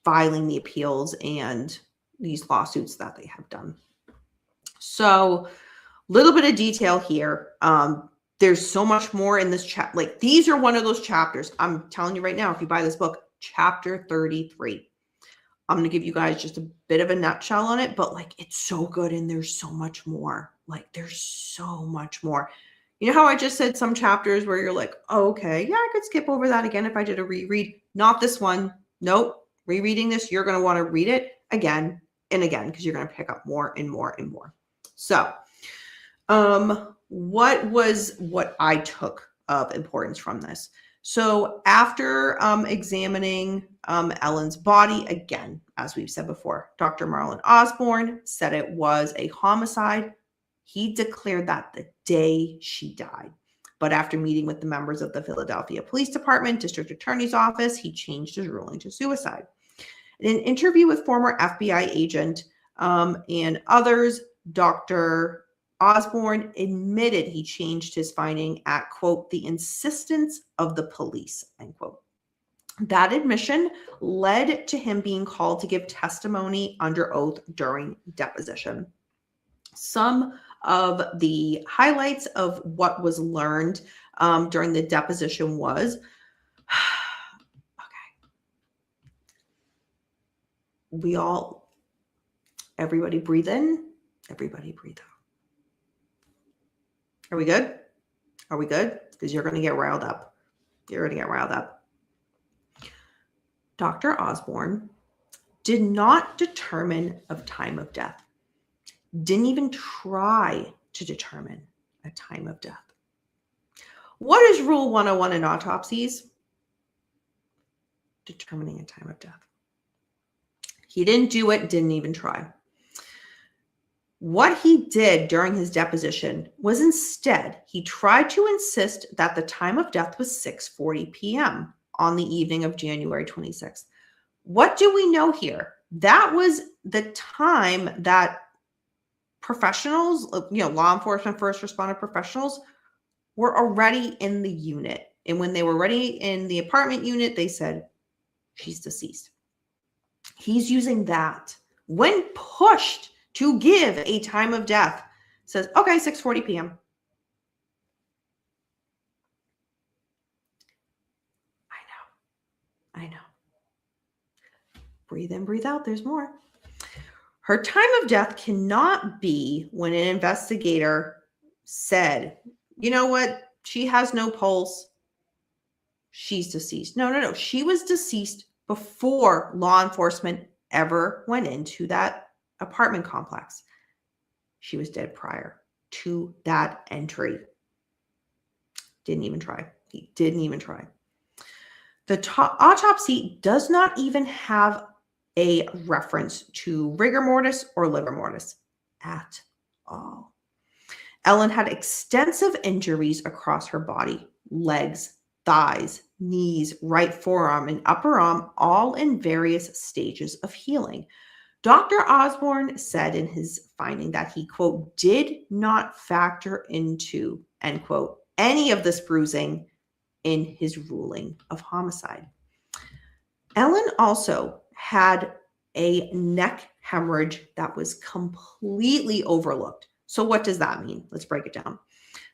filing the appeals and these lawsuits that they have done. So, little bit of detail here. There's so much more in this chapter. Like, these are one of those chapters. I'm telling you right now, if you buy this book, chapter 33. I'm going to give you guys just a bit of a nutshell on it, but like, it's so good and there's so much more. Like, there's so much more. You know how I just said some chapters where you're like, oh, okay, yeah, I could skip over that again if I did a reread. Not this one. Nope. Rereading this, you're going to want to read it again and again because you're going to pick up more and more and more. So, what I took of importance from this. So after examining Ellen's body, again, as we've said before, Dr. Marlon Osborne said it was a homicide. He declared that the day she died. But after meeting with the members of the Philadelphia Police Department, District Attorney's Office, he changed his ruling to suicide. In an interview with former FBI agent and others, Dr. Osborne admitted he changed his finding at, quote, the insistence of the police, end quote. That admission led to him being called to give testimony under oath during deposition. Some of the highlights of what was learned during the deposition was, everybody breathe in, everybody breathe out. Are we good? Are we good? Because you're going to get riled up. You're going to get riled up. Dr. Osborne did not determine a time of death. Didn't even try to determine a time of death. What is Rule 101 in autopsies? Determining a time of death. He didn't do it, didn't even try. What he did during his deposition was instead, he tried to insist that the time of death was 6:40 p.m. on the evening of January 26th. What do we know here? That was the time that professionals, law enforcement, first responder professionals were already in the unit. And when they were already in the apartment unit, they said, she's deceased. He's using that. When pushed to give a time of death, says, okay, 6:40 p.m. I know. Breathe in, breathe out. There's more. Her time of death cannot be when an investigator said, you know what? She has no pulse. She's deceased. No. She was deceased before law enforcement ever went into that apartment complex. She was dead prior to that entry. Didn't even try. He didn't even try. The autopsy does not even have a reference to rigor mortis or livor mortis at all. Ellen had extensive injuries across her body, legs, thighs, knees, right forearm, and upper arm, all in various stages of healing. Dr. Osborne said in his finding that he, quote, did not factor into, end quote, any of this bruising in his ruling of homicide. Ellen also had a neck hemorrhage that was completely overlooked. So what does that mean? Let's break it down.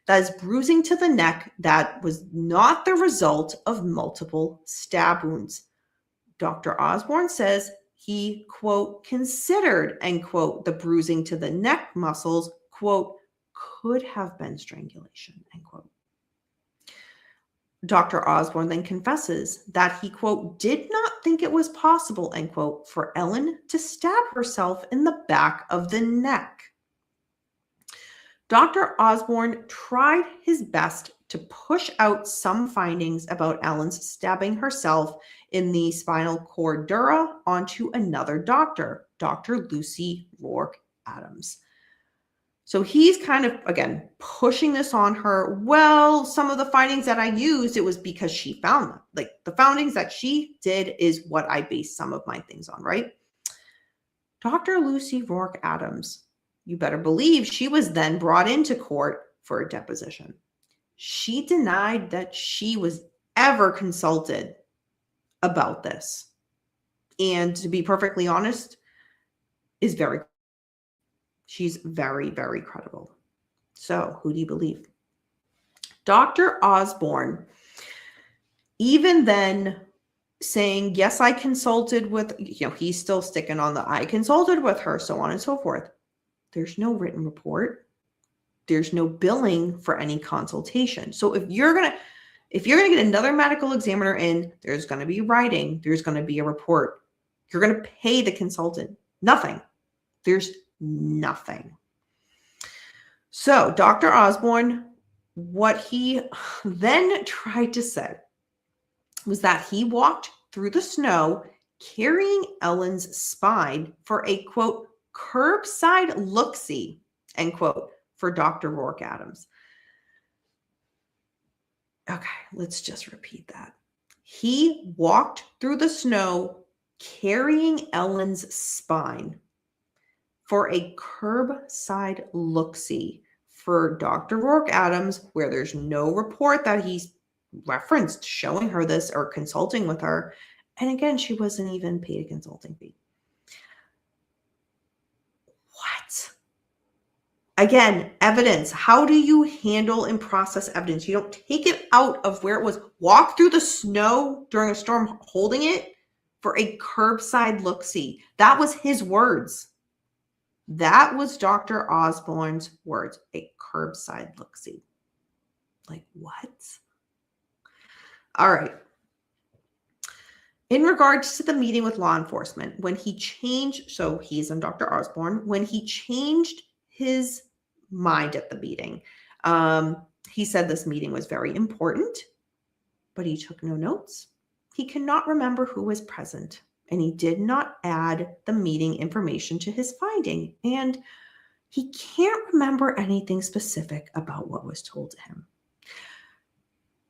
That is bruising to the neck that was not the result of multiple stab wounds. Dr. Osborne says he, quote, considered, end quote, the bruising to the neck muscles, quote, could have been strangulation, end quote. Dr. Osborne then confesses that he, quote, did not think it was possible, end quote, for Ellen to stab herself in the back of the neck. Dr. Osborne tried his best to push out some findings about Ellen's stabbing herself in the spinal cord dura onto another doctor, Dr. Lucy Rourke Adams. So he's kind of, again, pushing this on her. Well, some of the findings that I used, it was because she found them. Like the findings that she did is what I based some of my things on, right? Dr. Lucy Rourke Adams, you better believe she was then brought into court for a deposition. She denied that she was ever consulted about this. And to be perfectly honest, she's very, very credible. So who do you believe? Dr. Osborne, even then saying, yes, I consulted with, he's still sticking on the, I consulted with her, so on and so forth. There's no written report. There's no billing for any consultation. So if you're going to get another medical examiner in, there's going to be writing, there's going to be a report. You're going to pay the consultant. Nothing. There's nothing. So Dr. Osborne, what he then tried to say was that he walked through the snow carrying Ellen's spine for a, quote, curbside look-see, end quote, for Dr. Rourke Adams. Okay, let's just repeat that. He walked through the snow carrying Ellen's spine for a curbside look-see for Dr. Rourke Adams, where there's no report that he's referenced showing her this or consulting with her. And again, she wasn't even paid a consulting fee. What? Again, evidence. How do you handle and process evidence? You don't take it out of where it was. Walk through the snow during a storm holding it for a curbside look-see. That was his words. That was Dr. Osborne's words, a curbside look-see. Like what? All right. In regards to the meeting with law enforcement, when he changed, so he's on Dr. Osborne, when he changed his mind at the meeting, he said this meeting was very important, but he took no notes. He cannot remember who was present, and he did not add the meeting information to his finding, and he can't remember anything specific about what was told to him.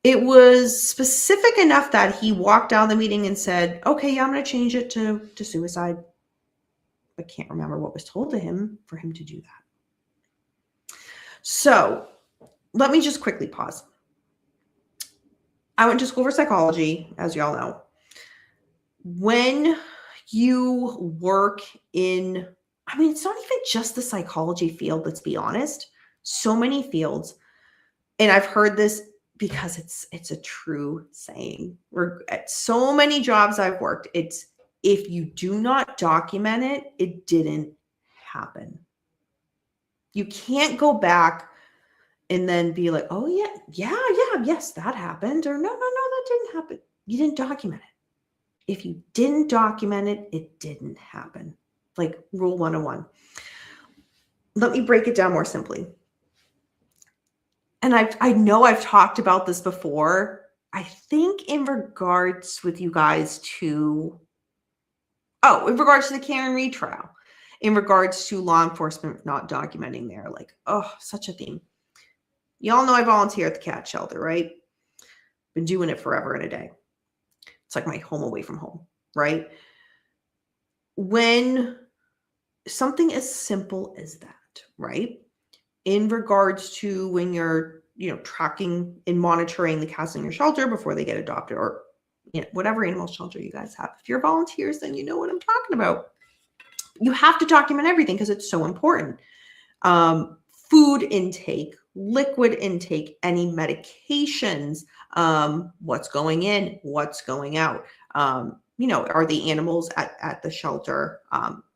It was specific enough that he walked down the meeting and said, okay, yeah, I'm going to change it to suicide. I can't remember what was told to him for him to do that. So let me just quickly pause. I went to school for psychology, as you all know. When you work in, it's not even just the psychology field, let's be honest. So many fields. And I've heard this because it's a true saying. We're at so many jobs I've worked. It's if you do not document it, it didn't happen. You can't go back and then be like, oh yes, that happened. Or no, that didn't happen. You didn't document it. If you didn't document it, it didn't happen. Like rule 101. Let me break it down more simply. And I know I've talked about this before, I think in regards with you guys to, in regards to the Karen Reed trial, in regards to law enforcement not documenting there, like, such a theme. Y'all know I volunteer at the cat shelter, right? Been doing it forever and a day. It's like my home away from home, right? When something as simple as that, right? In regards to when you're, tracking and monitoring the cats in your shelter before they get adopted, or, whatever animal shelter you guys have. If you're volunteers, then you know what I'm talking about. You have to document everything because it's so important. Food intake, liquid intake, any medications, what's going in, what's going out. Are the animals at the shelter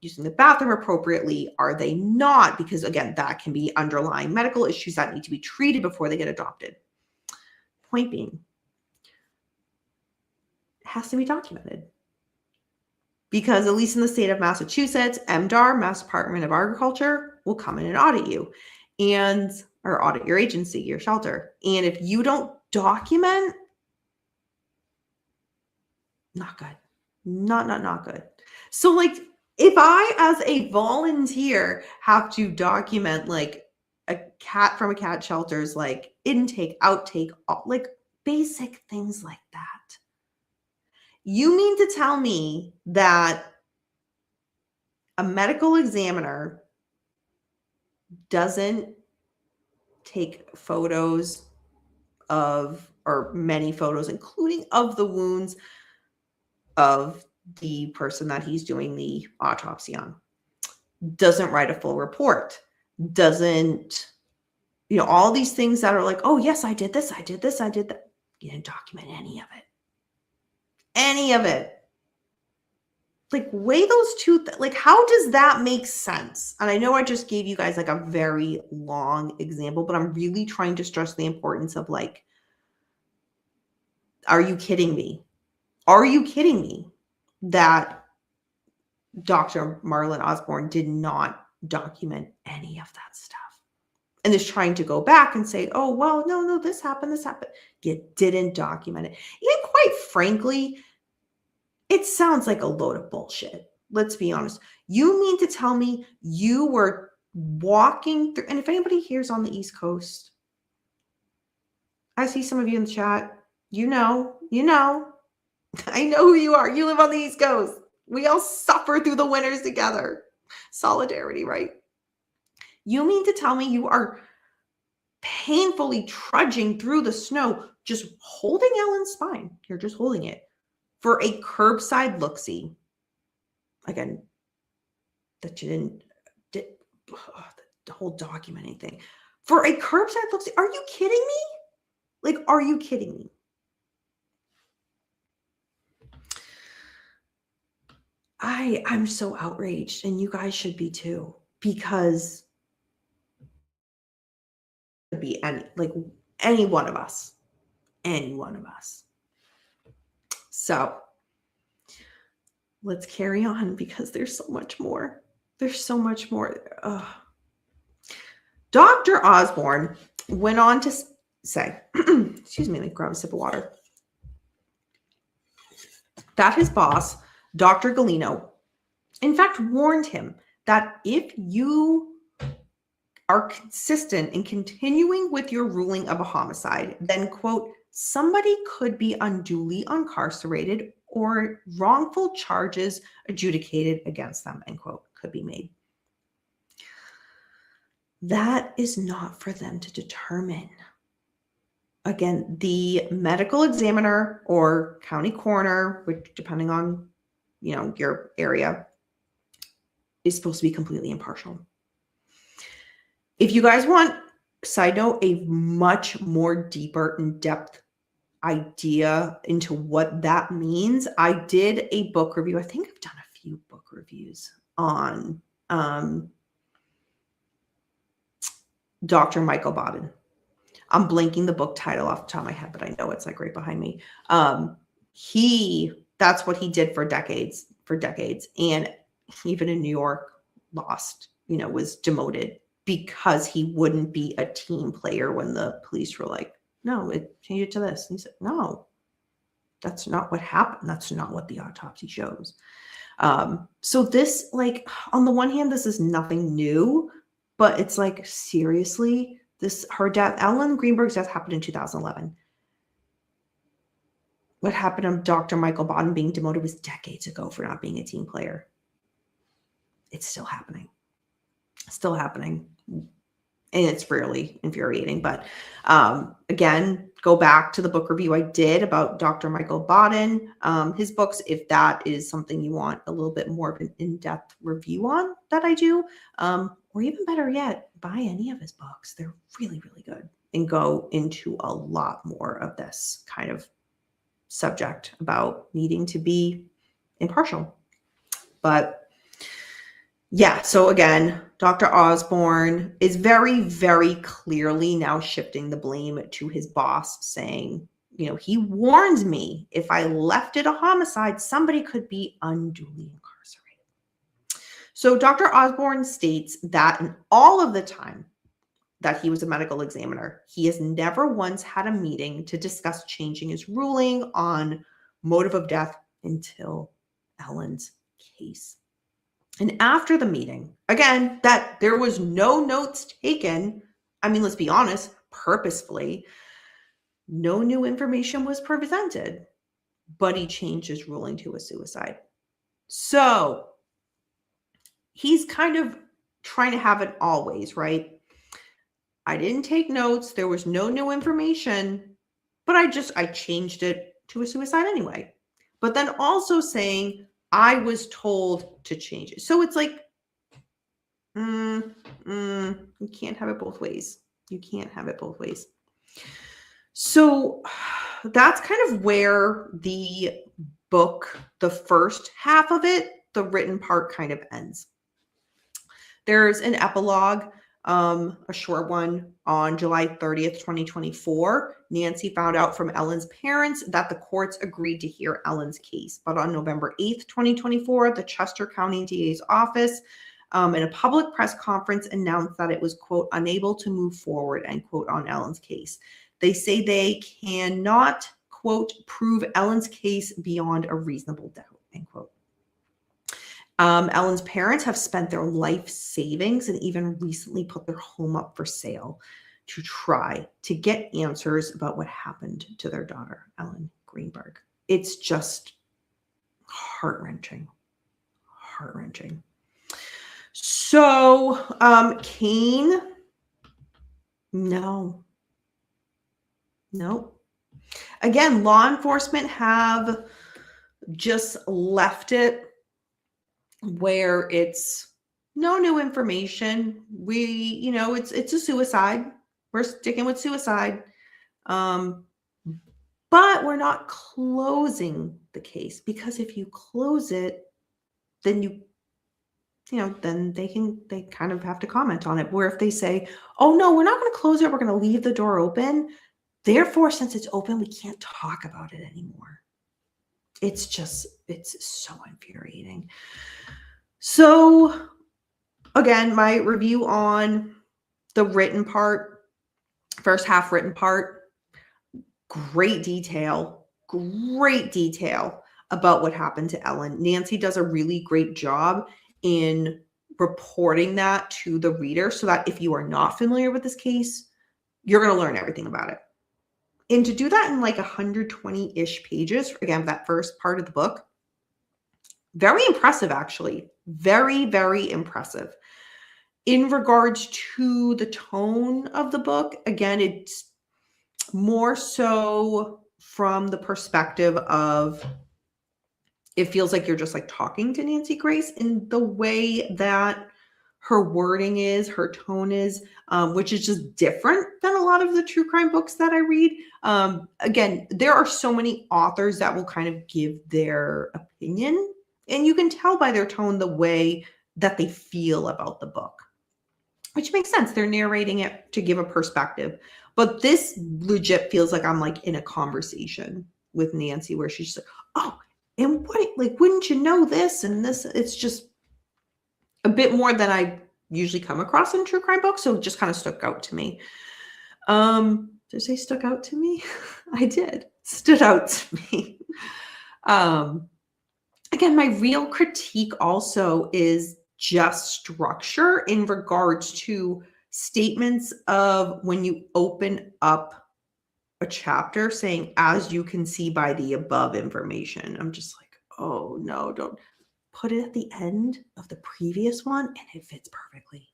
using the bathroom appropriately? Are they not? Because again, that can be underlying medical issues that need to be treated before they get adopted. Point being, it has to be documented. Because at least in the state of Massachusetts, MDAR, Mass Department of Agriculture, will come in and audit you or audit your agency, your shelter. And if you don't document, not good. Not good. So like if I as a volunteer have to document like a cat from a cat shelter's like intake, outtake, like basic things like that. You mean to tell me that a medical examiner doesn't take photos or many photos, including of the wounds of the person that he's doing the autopsy on, doesn't write a full report, doesn't, all these things that are like, oh yes, I did this, I did that. You didn't document any of it. Like weigh those two, like how does that make sense? And I know I just gave you guys like a very long example, but I'm really trying to stress the importance of like, are you kidding me? Are you kidding me that Dr. Marlon Osborne did not document any of that stuff? And is trying to go back and say, oh, well, no, this happened. You didn't document it. And quite frankly, it sounds like a load of bullshit. Let's be honest. You mean to tell me you were walking through, and if anybody here's on the East Coast, I see some of you in the chat, you know, I know who you are. You live on the East Coast. We all suffer through the winters together. Solidarity, right? You mean to tell me you are painfully trudging through the snow, just holding Ellen's spine. You're just holding it for a curbside look-see. Again, that you didn't, the whole documenting thing. For a curbside look-see. Are you kidding me? Like, are you kidding me? I'm so outraged, and you guys should be too, because it could be any one of us. So let's carry on because there's so much more. Dr. Osborne went on to say, excuse me, let me grab a sip of water, that his boss, Dr. Galino, in fact, warned him that if you are consistent in continuing with your ruling of a homicide, then, quote, somebody could be unduly incarcerated or wrongful charges adjudicated against them, end quote, could be made. That is not for them to determine. Again, the medical examiner or county coroner, which depending on, your area, is supposed to be completely impartial. If you guys want, side note, a much more deeper in-depth idea into what that means, I did a book review. I think I've done a few book reviews on Dr. Michael Baden. I'm blanking the book title off the top of my head, but I know it's like right behind me. That's what he did for decades. And even in New York, was demoted because he wouldn't be a team player when the police were like, no, change it to this. And he said, no, that's not what happened. That's not what the autopsy shows. So this, like, on the one hand, this is nothing new, but it's like, seriously, her death, Ellen Greenberg's death happened in 2011. What happened to Dr. Michael Baden being demoted was decades ago for not being a team player. It's still happening. Still happening. And it's really infuriating. But again, go back to the book review I did about Dr. Michael Baden, his books, if that is something you want a little bit more of an in-depth review on that I do. Or even better yet, buy any of his books. They're really, really good and go into a lot more of this kind of subject about needing to be impartial. But yeah, so again, Dr. Osborne is very, very clearly now shifting the blame to his boss, saying, he warned me if I left it a homicide, somebody could be unduly incarcerated. So Dr. Osborne states that in all of the time that he was a medical examiner, he has never once had a meeting to discuss changing his ruling on motive of death until Ellen's case. And after the meeting, again, that there was no notes taken. I mean, let's be honest, purposefully, no new information was presented, but he changed his ruling to a suicide. So he's kind of trying to have it always, right? I didn't take notes. There was no new information, but I changed it to a suicide anyway. But then also saying, I was told to change it. So it's like, you can't have it both ways. You can't have it both ways. So that's kind of where the book, the first half of it, the written part kind of ends. There's an epilogue, a short one on July 30th, 2024. Nancy found out from Ellen's parents that the courts agreed to hear Ellen's case. But on November 8th, 2024, the Chester County DA's office in a public press conference announced that it was, quote, unable to move forward, end quote, on Ellen's case. They say they cannot, quote, prove Ellen's case beyond a reasonable doubt, end quote. Ellen's parents have spent their life savings and even recently put their home up for sale to try to get answers about what happened to their daughter, Ellen Greenberg. It's just heart-wrenching, heart-wrenching. So, Kane, no. Again, law enforcement have just left it where it's no new information. It's a suicide. We're sticking with suicide. But we're not closing the case, because if you close it, then then they kind of have to comment on it. Where if they say, oh no, we're not going to close it, we're going to leave the door open. Therefore, since it's open, we can't talk about it anymore. It's so infuriating. So again, my review on the written part, first half written part, great detail about what happened to Ellen. Nancy does a really great job in reporting that to the reader so that if you are not familiar with this case, you're going to learn everything about it. And to do that in like 120-ish pages, again, that first part of the book, very impressive, actually. Very, very impressive. In regards to the tone of the book, again, it's more so from the perspective of it feels like you're just like talking to Nancy Grace in the way that her wording is, her tone is, which is just different than a lot of the true crime books that I read. Again, there are so many authors that will kind of give their opinion, and you can tell by their tone the way that they feel about the book, which makes sense. They're narrating it to give a perspective. But this legit feels like I'm like in a conversation with Nancy where she's like, oh, and what, like, wouldn't you know this and this? It's just a bit more than I usually come across in true crime books. So it just kind of stuck out to me. Did I say stuck out to me? I did. Stood out to me. Again, my real critique also is just structure in regards to statements of when you open up a chapter saying, as you can see by the above information. I'm just like, oh no, don't put it at the end of the previous one and it fits perfectly.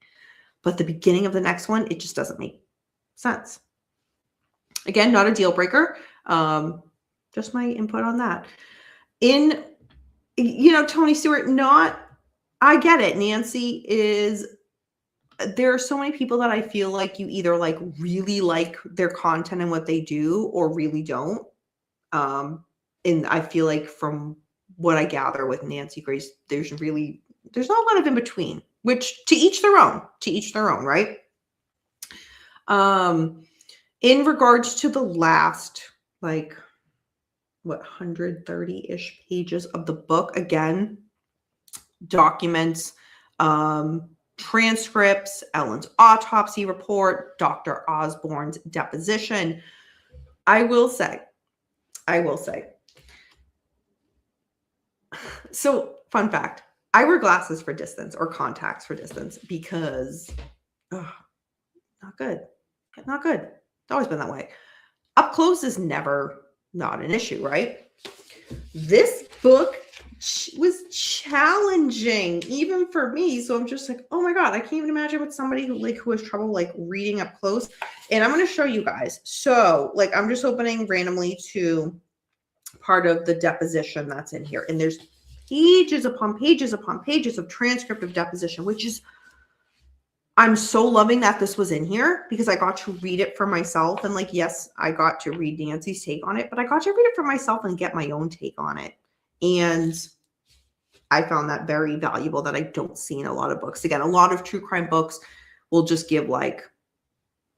But the beginning of the next one, it just doesn't make sense. Again, not a deal breaker. Just my input on that. Tony Stewart, I get it. Nancy there are so many people that I feel like you either like really like their content and what they do or really don't. And I feel like from what I gather with Nancy Grace, there's not a lot of in between, which to each their own, right? In regards to the last, 130-ish pages of the book, again, documents, transcripts, Ellen's autopsy report, Dr. Osborne's deposition. I will say. So, fun fact, I wear glasses for distance or contacts for distance because, not good. It's always been that way. Up close is never not an issue, right? This book was challenging even for me. So I'm just like, oh my God, I can't even imagine with somebody who has trouble reading up close. And I'm going to show you guys. So I'm just opening randomly to part of the deposition that's in here. And there's pages upon pages upon pages of transcript of deposition, which is, I'm so loving that this was in here because I got to read it for myself. And yes, I got to read Nancy's take on it, but I got to read it for myself and get my own take on it. And I found that very valuable that I don't see in a lot of books. Again, a lot of true crime books will just give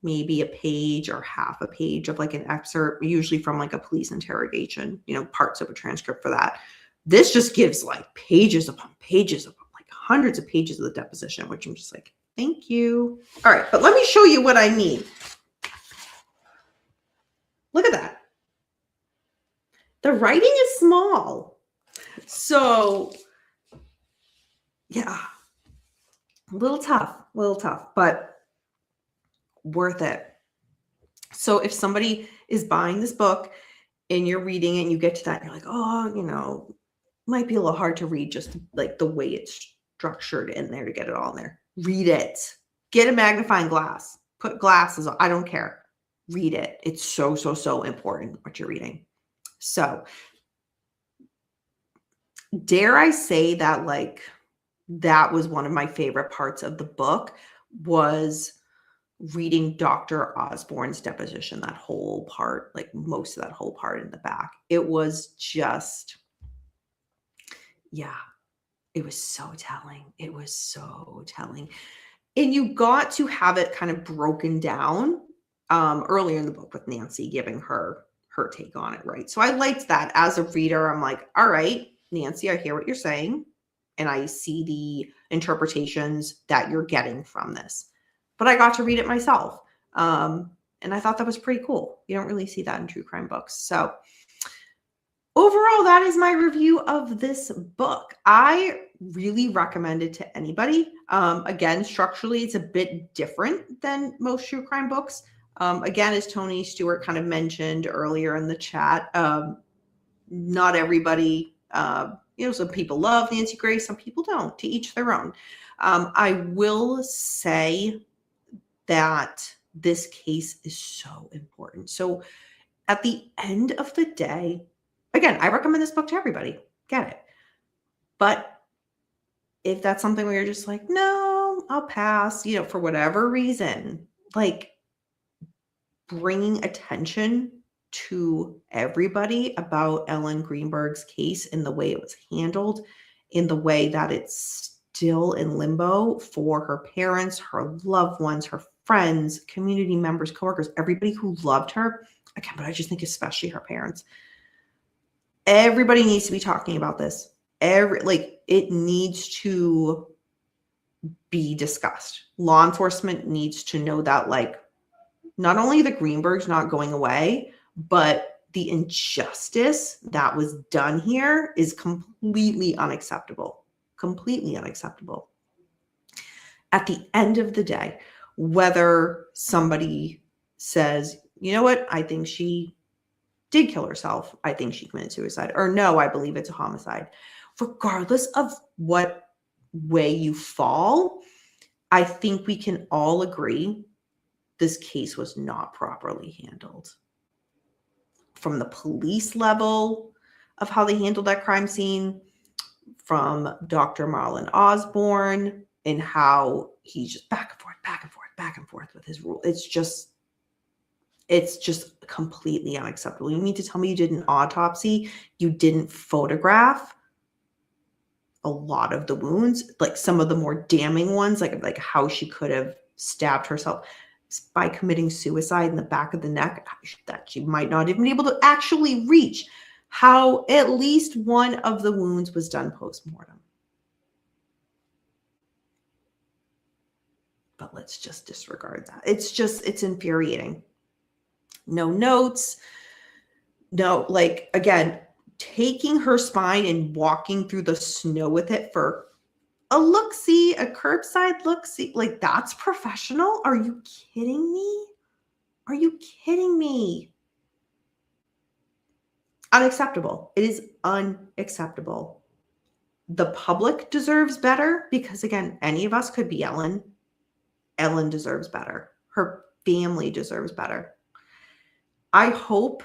maybe a page or half a page of an excerpt, usually from a police interrogation, parts of a transcript for that. This just gives pages upon pages upon hundreds of pages of the deposition, which I'm just thank you. All right, but let me show you what I mean. Look at that. The writing is small. So, yeah, a little tough, but worth it. So if somebody is buying this book and you're reading it and you get to that and you're like, oh, might be a little hard to read just the way it's structured in there to get it all in there. Read it. Get a magnifying glass. Put glasses on. I don't care. Read it. It's so, so, so important what you're reading. So, dare I say that that was one of my favorite parts of the book was reading Dr. Osborne's deposition, that whole part, most of that whole part in the back. It was just, yeah. It was so telling. And you got to have it kind of broken down earlier in the book with Nancy giving her take on it, right? So I liked that as a reader. I'm like, all right, Nancy, I hear what you're saying. And I see the interpretations that you're getting from this. But I got to read it myself. And I thought that was pretty cool. You don't really see that in true crime books. So overall, that is my review of this book. I really recommend it to anybody. Again, structurally, it's a bit different than most true crime books. Again, as Tony Stewart kind of mentioned earlier in the chat, not everybody, some people love Nancy Grace, some people don't, to each their own. I will say that this case is so important. So at the end of the day, again, I recommend this book to everybody. Get it. But if that's something where you're just like, no, I'll pass, for whatever reason, bringing attention to everybody about Ellen Greenberg's case in the way it was handled, in the way that it's still in limbo for her parents, her loved ones, her friends, community members, coworkers, everybody who loved her. Again, but I just think especially her parents. Everybody needs to be talking about this. It needs to be discussed. Law enforcement needs to know that, not only the Greenbergs not going away, but the injustice that was done here is completely unacceptable. Completely unacceptable. At the end of the day, whether somebody says, you know what, I think she did kill herself, I think she committed suicide, or no, I believe it's a homicide, regardless of what way you fall, I think we can all agree this case was not properly handled. From the police level of how they handled that crime scene, from Dr. Marlon Osborne, and how he's just back and forth with his rule. It's just completely unacceptable. You mean to tell me you did an autopsy, you didn't photograph a lot of the wounds, like some of the more damning ones, like how she could have stabbed herself by committing suicide in the back of the neck that she might not even be able to actually reach, how at least one of the wounds was done post-mortem. But let's just disregard that. It's infuriating. No notes. No, like, again, taking her spine and walking through the snow with it for a look-see, a curbside look-see, like, that's professional? Are you kidding me? Are you kidding me? Unacceptable. It is unacceptable. The public deserves better because, again, any of us could be Ellen. Ellen deserves better. Her family deserves better. I hope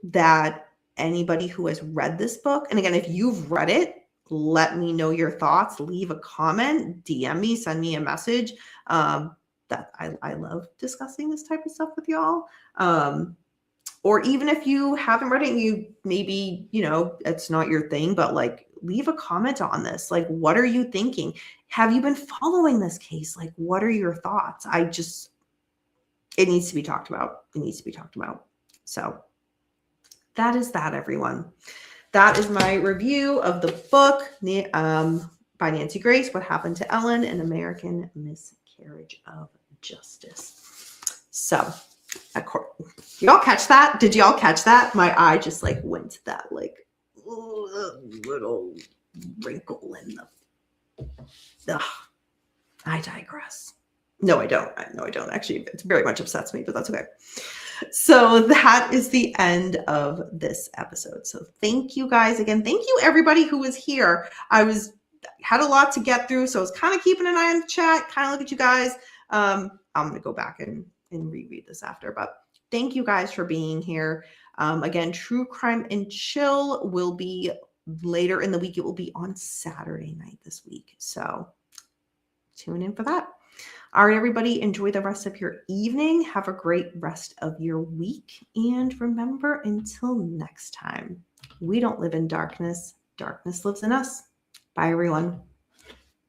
that anybody who has read this book, and again, if you've read it, let me know your thoughts, leave a comment, DM me, send me a message. That I love discussing this type of stuff with y'all. Or even if you haven't read it and you maybe, it's not your thing, but like, leave a comment on this. Like, what are you thinking? Have you been following this case? Like, what are your thoughts? It needs to be talked about. It needs to be talked about. So that is that, everyone. That is my review of the book by Nancy Grace, What Happened to Ellen, An American Miscarriage of Justice. So, y'all catch that? Did y'all catch that? My eye just like went to that like little wrinkle in the. I digress. No, I don't. Actually, it very much upsets me, but that's okay. So that is the end of this episode. So thank you guys again. Thank you everybody who was here. Had a lot to get through, so I was kind of keeping an eye on the chat, kind of look at you guys. I'm going to go back and reread this after, but thank you guys for being here. Again, True Crime and Chill will be later in the week. It will be on Saturday night this week. So tune in for that. All right, everybody, enjoy the rest of your evening. Have a great rest of your week. And remember, until next time, we don't live in darkness. Darkness lives in us. Bye, everyone.